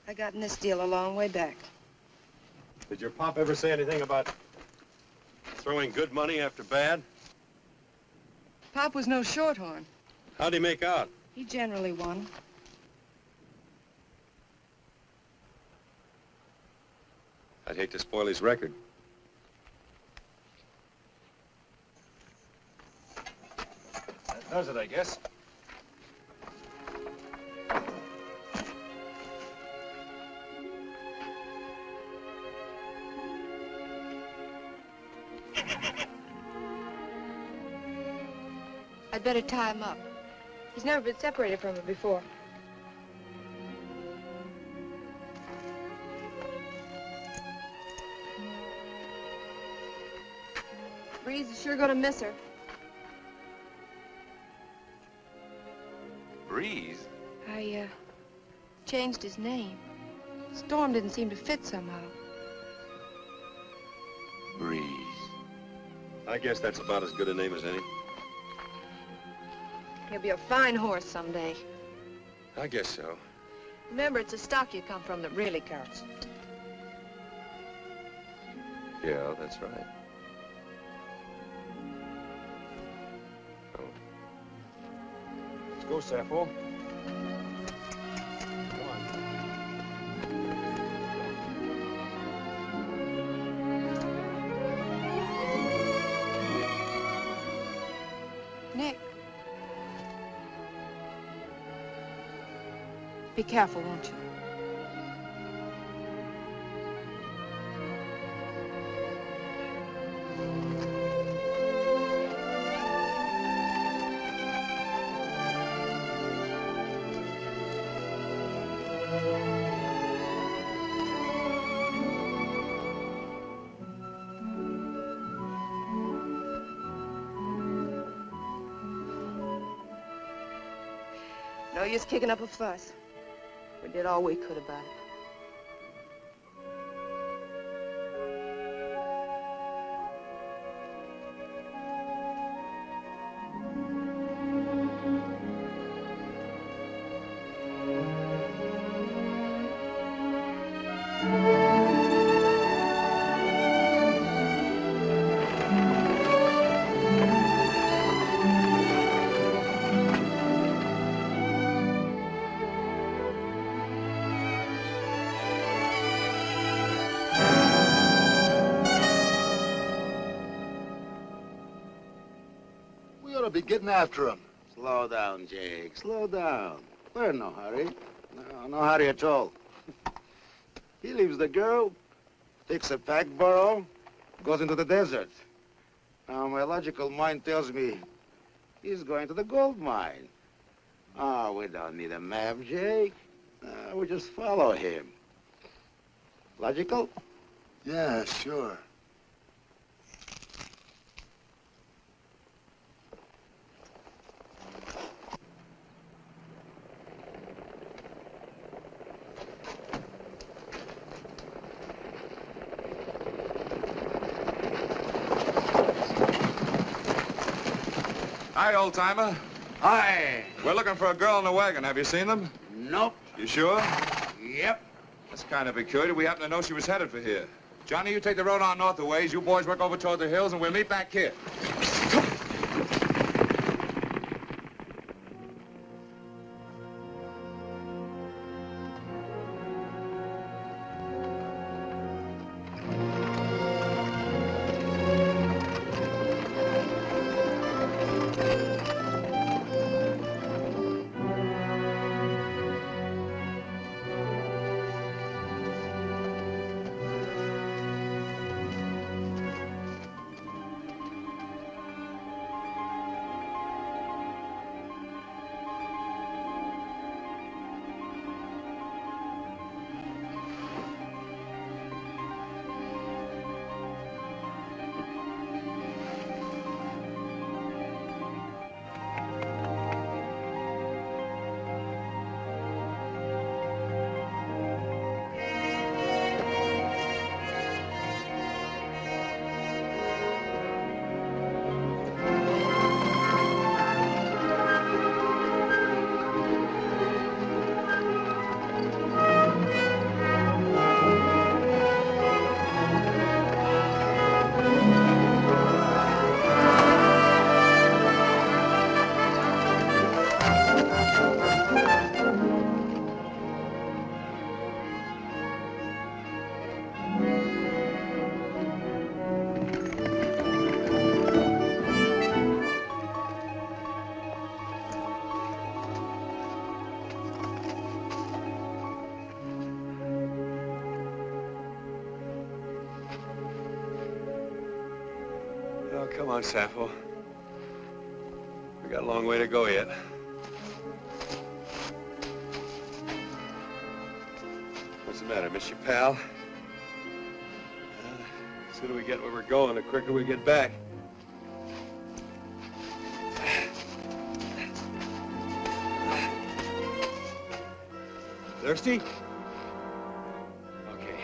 I got in this deal a long way back. Did your pop ever say anything about throwing good money after bad? Pop was no shorthorn. How'd he make out? He generally won. I'd hate to spoil his record. That does it, I guess. I'd better tie him up. He's never been separated from her before. Breeze is sure gonna miss her. Breeze? I, changed his name. Storm didn't seem to fit somehow. Breeze. I guess that's about as good a name as any. He'll be a fine horse someday. I guess so. Remember, it's the stock you come from that really counts. Yeah, that's right. Oh. Let's go, Sappho. Nick. Be careful, won't you? No use kicking up a fuss. We did all we could about it. Be getting after him. Slow down, Jake. Slow down. We're in no hurry. No hurry at all. He leaves the girl, takes a pack burro, goes into the desert. Now, my logical mind tells me he's going to the gold mine. Oh, we don't need a map, Jake. We just follow him. Logical? Yeah, sure. Hi, old-timer. Hi. We're looking for a girl in the wagon. Have you seen them? Nope. You sure? Yep. That's kind of peculiar. We happen to know she was headed for here. Johnny, you take the road on north a ways. You boys work over toward the hills, and we'll meet back here. Oh, come on, Sappho. We got a long way to go yet. What's the matter, miss your pal? The sooner we get where we're going, the quicker we get back. Thirsty? Okay.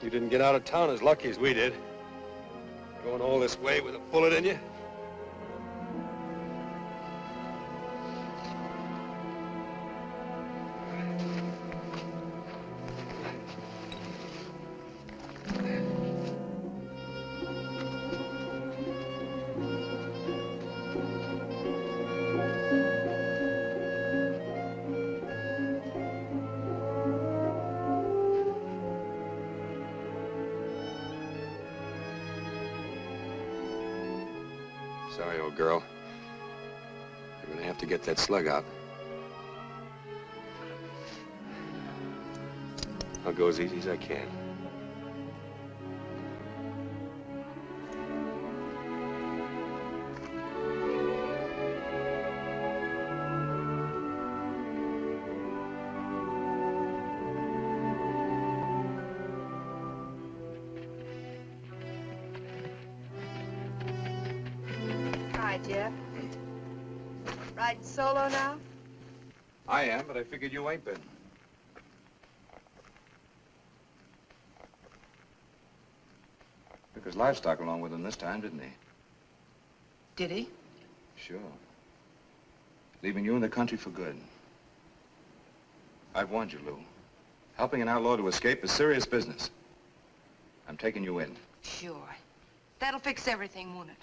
You didn't get out of town as lucky as we did. Going all this way with a bullet in you. Sorry, old girl. You're gonna have to get that slug out. I'll go as easy as I can. Jeff. Riding solo now? I am, but I figured you ain't been. Took his livestock along with him this time, didn't he? Did he? Sure. Leaving you in the country for good. I've warned you, Lou. Helping an outlaw to escape is serious business. I'm taking you in. Sure. That'll fix everything, won't it?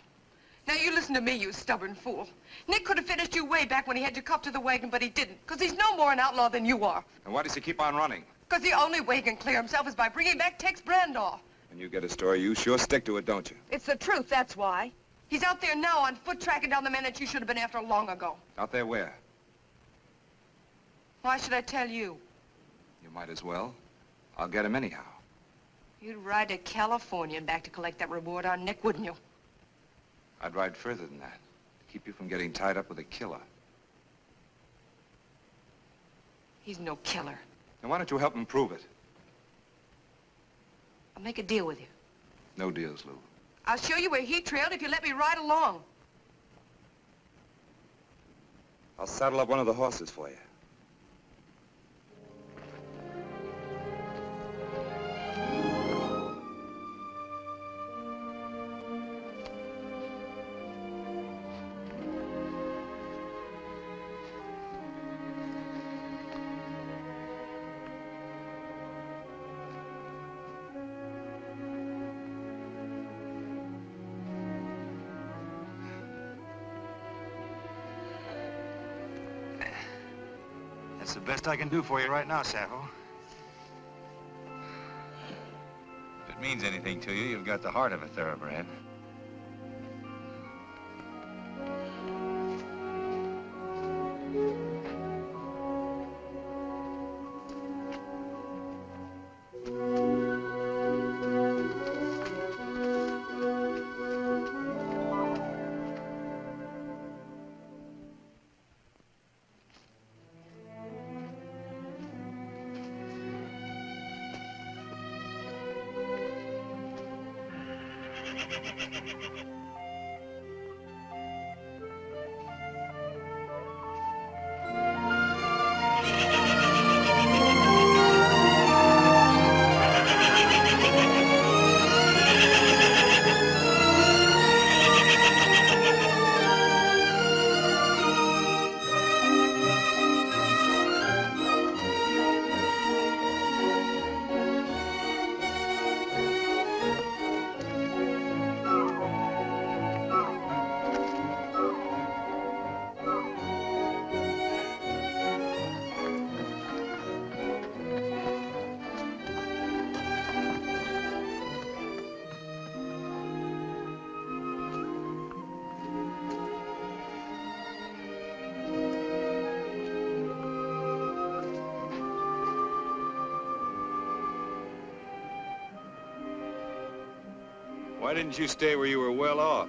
Now, you listen to me, you stubborn fool. Nick could have finished you way back when he had you cuffed to the wagon, but he didn't, because he's no more an outlaw than you are. And why does he keep on running? Because the only way he can clear himself is by bringing back Tex Brandaw. When you get a story, you sure stick to it, don't you? It's the truth, that's why. He's out there now on foot tracking down the man that you should have been after long ago. Out there where? Why should I tell you? You might as well. I'll get him anyhow. You'd ride to California and back to collect that reward on Nick, wouldn't you? I'd ride further than that. To keep you from getting tied up with a killer. He's no killer. Then why don't you help him prove it? I'll make a deal with you. No deals, Lou. I'll show you where he trailed if you let me ride along. I'll saddle up one of the horses for you. That's the best I can do for you right now, Sappho. If it means anything to you, you've got the heart of a thoroughbred. Why didn't you stay where you were well off?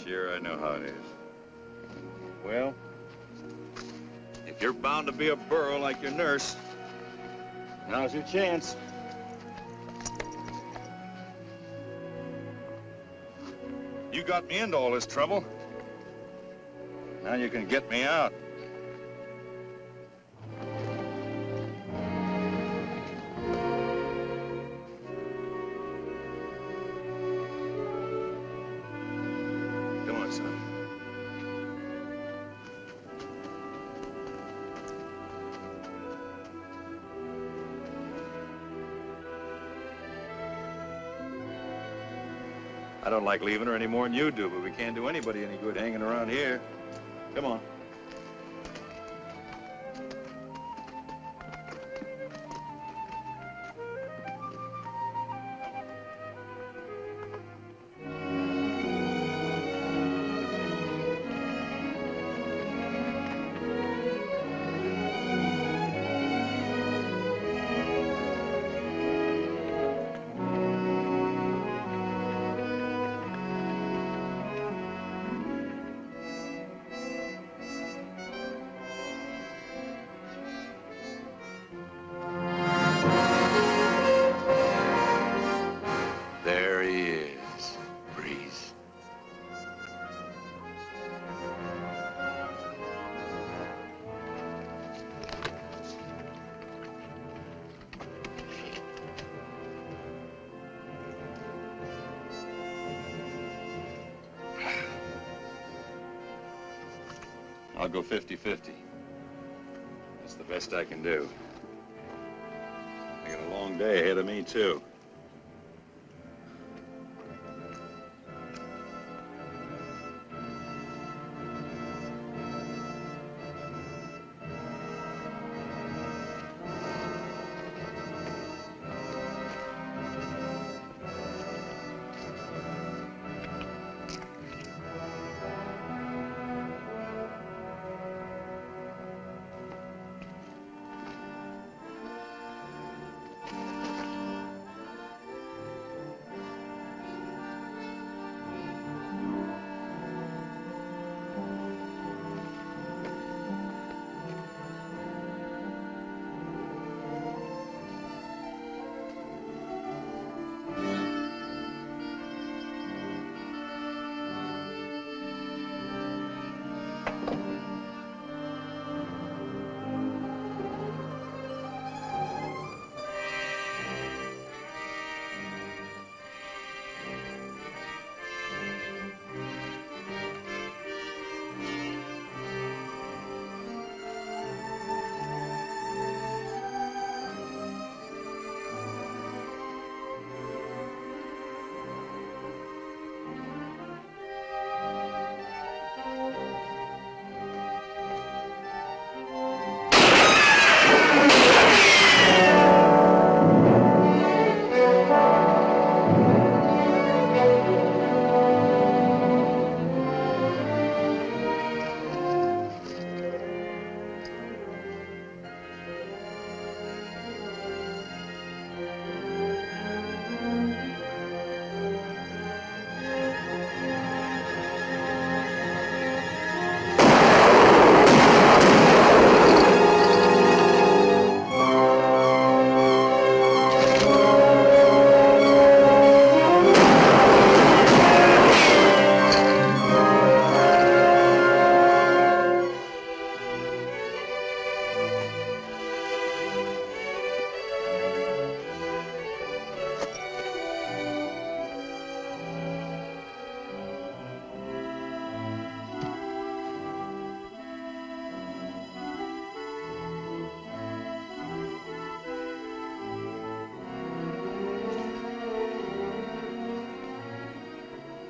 Sure, I know how it is. Well, if you're bound to be a burro like your nurse, now's your chance. You got me into all this trouble. Now you can get me out. I don't like leaving her any more than you do, but we can't do anybody any good hanging around here. Come on. I'll go 50-50. That's the best I can do. I got a long day ahead of me, too.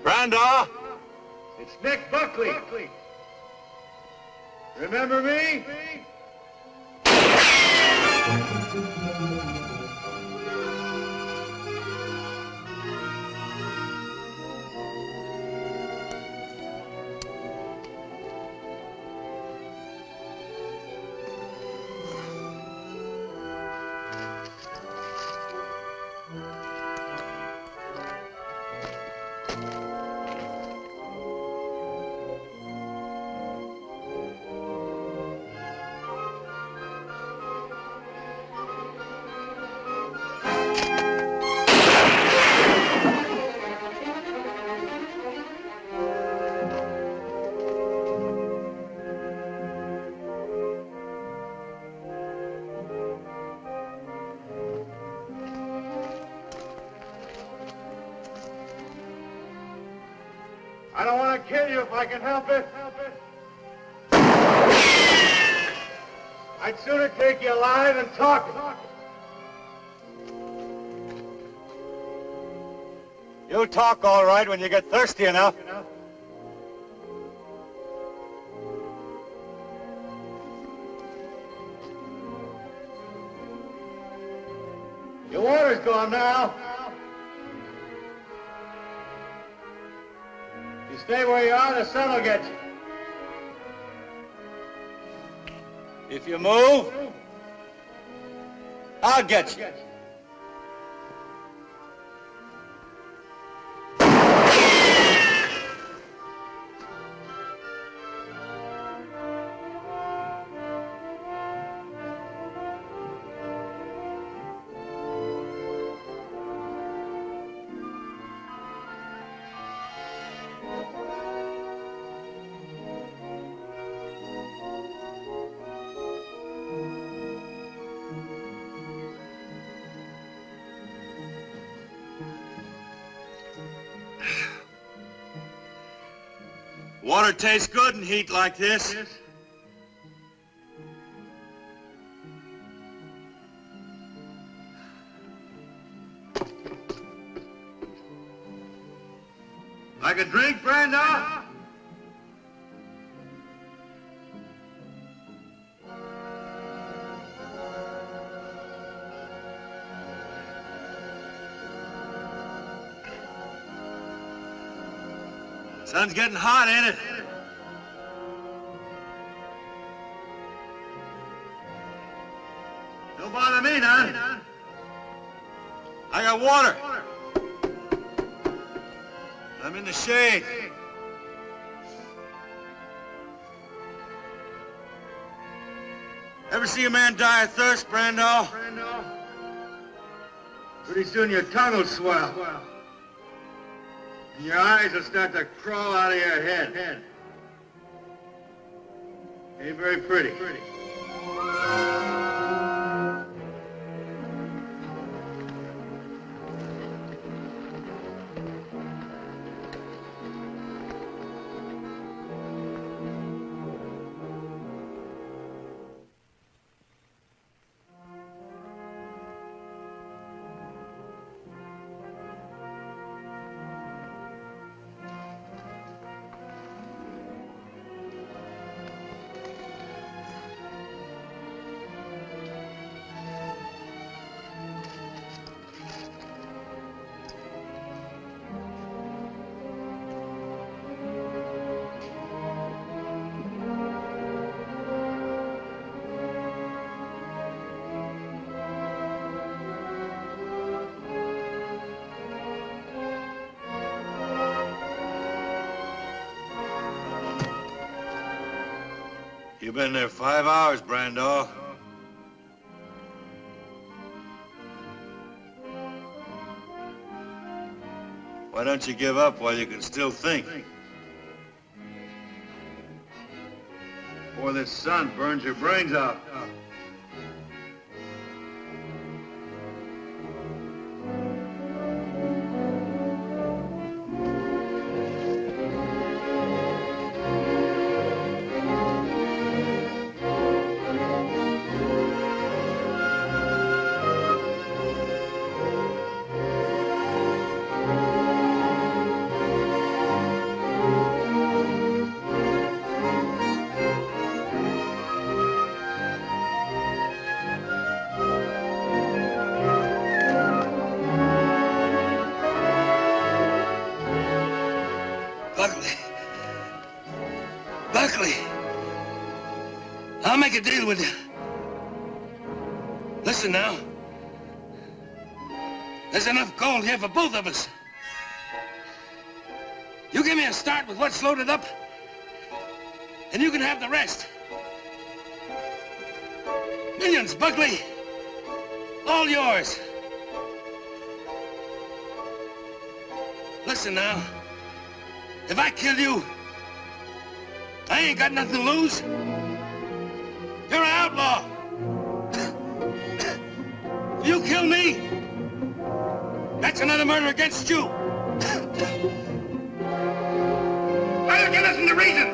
Brandaw! It's Nick Buckley. Remember me? I don't want to kill you if I can help it. I'd sooner take you alive than talking. You'll talk all right when you get thirsty enough. Your water's gone now. You stay where you are, the sun will get you. If you move, I'll get you. Water tastes good in heat like this. Like a drink, Brandaw? Sun's getting hot, ain't it? Don't bother me none. I got water. I'm in the shade. Ever see a man die of thirst, Brandaw? Pretty soon your tongue will swell. And your eyes will start to crawl out of your head. Ain't very pretty. You've been there 5 hours, Brandaw. Why don't you give up while you can still think? Before this sun burns your brains out. Buckley, I'll make a deal with you. Listen now. There's enough gold here for both of us. You give me a start with what's loaded up, and you can have the rest. Millions, Buckley. All yours. Listen now. If I kill you, I ain't got nothing to lose. You're an outlaw. If you kill me, that's another murder against you. Why don't you listen to reason?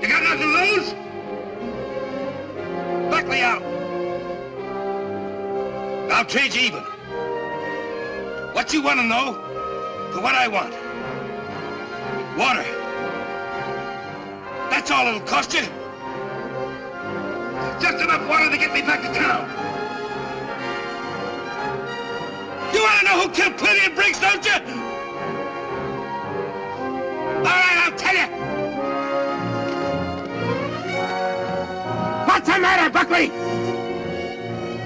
You got nothing to lose? Buckley out. I'll trade you even. What you want to know? For what I want. Water. That's all it'll cost you. Just enough water to get me back to town. You want to know who killed Purdy and Briggs, don't you? All right, I'll tell you. What's the matter, Buckley?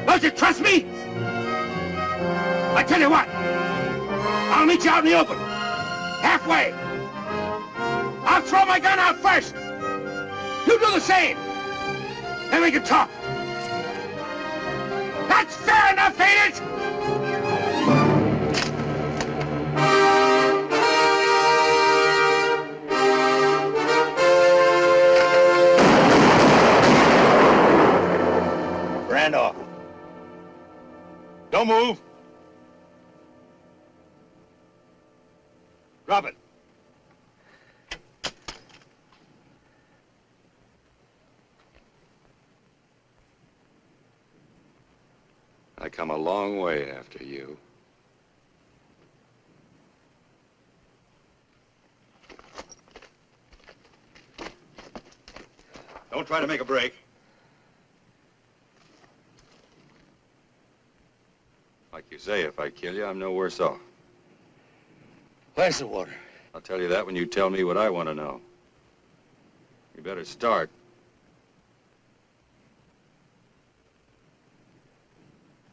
Don't you trust me? I tell you what. I'll meet you out in the open. Halfway. I'll throw my gun out first. You do the same. Then we can talk. That's fair enough, ain't it? Brandaw. Don't move. Drop it. I come a long way after you. Don't try to make a break. Like you say, if I kill you, I'm no worse off. Where's the water? I'll tell you that when you tell me what I want to know. You better start.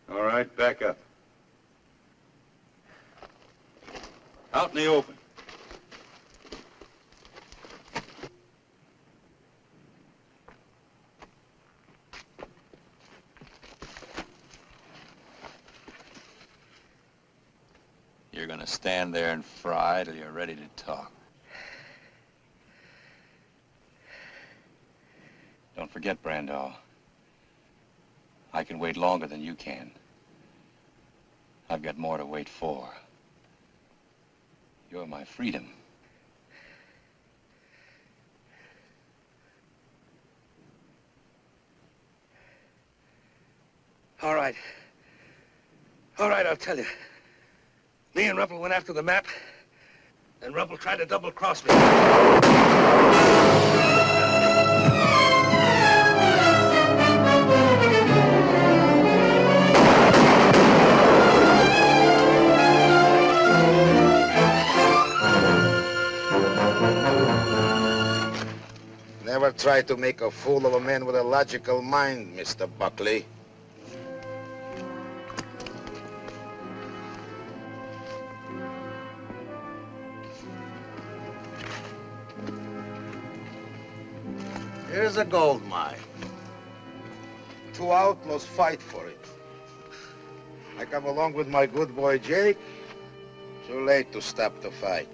All right, back up. Out in the open. You're gonna stand there and fry till you're ready to talk. Don't forget, Brandaw. I can wait longer than you can. I've got more to wait for. You're my freedom. All right. All right, I'll tell you. Me and Ruppel went after the map, and Ruppel tried to double-cross me. Never try to make a fool of a man with a logical mind, Mr. Buckley. Here's a gold mine. Two outlaws fight for it. I come along with my good boy Jake. Too late to stop the fight.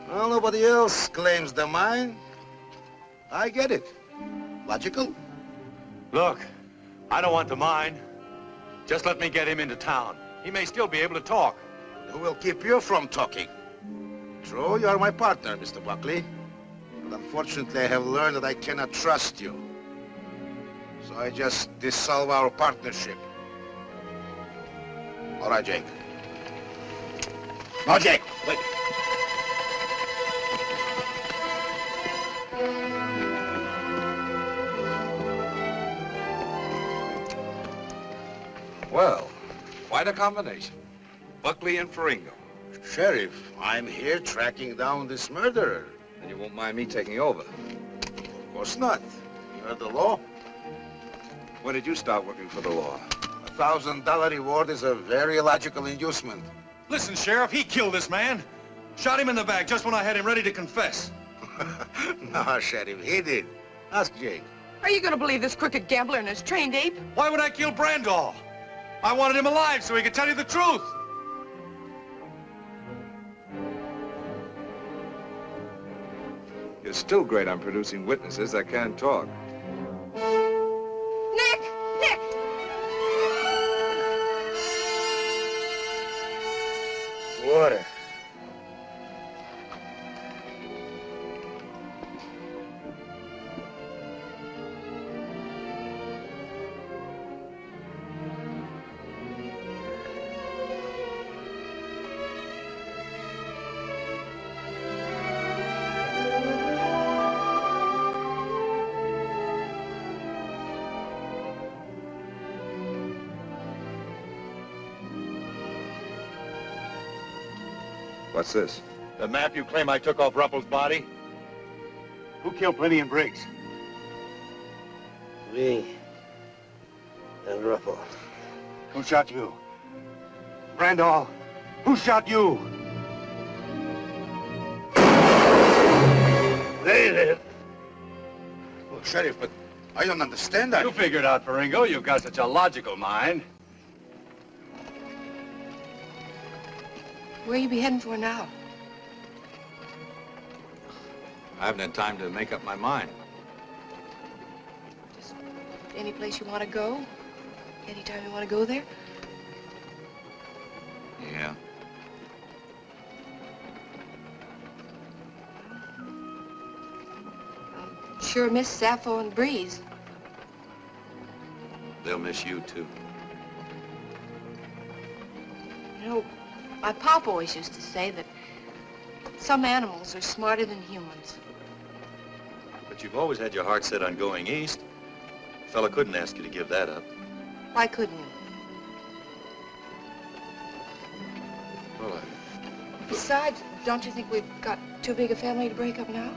Well, nobody else claims the mine. I get it. Logical? Look, I don't want the mine. Just let me get him into town. He may still be able to talk. Who will keep you from talking? True, you are my partner, Mr. Buckley. But unfortunately, I have learned that I cannot trust you. So I just dissolve our partnership. All right, Jake. No, Jake, wait. Well, quite a combination. Buckley and Faringo. Sheriff, I'm here tracking down this murderer. And you won't mind me taking over? Of course not. You're the law. When did you start working for the law? $1,000 reward is a very logical inducement. Listen, Sheriff, he killed this man. Shot him in the back just when I had him ready to confess. No, Sheriff, he did. Ask Jake. Are you going to believe this crooked gambler and his trained ape? Why would I kill Brandaw? I wanted him alive so he could tell you the truth. You're still great on producing witnesses that can't talk. Nick! Nick! Water. What's this? The map you claim I took off Ruppel's body? Who killed Plenty and Briggs? Me and Ruppel. Who shot you? Brandaw, who shot you? They did. Well, Sheriff, but I don't understand that. You figured out, Faringo. You've got such a logical mind. Where you be heading for now? I haven't had time to make up my mind. Just any place you want to go? Anytime you want to go there? Yeah. Sure miss Sappho and Breeze. They'll miss you, too. You know, my pop always used to say that some animals are smarter than humans. But you've always had your heart set on going east. A fella couldn't ask you to give that up. Why couldn't you? Well, Besides, don't you think we've got too big a family to break up now?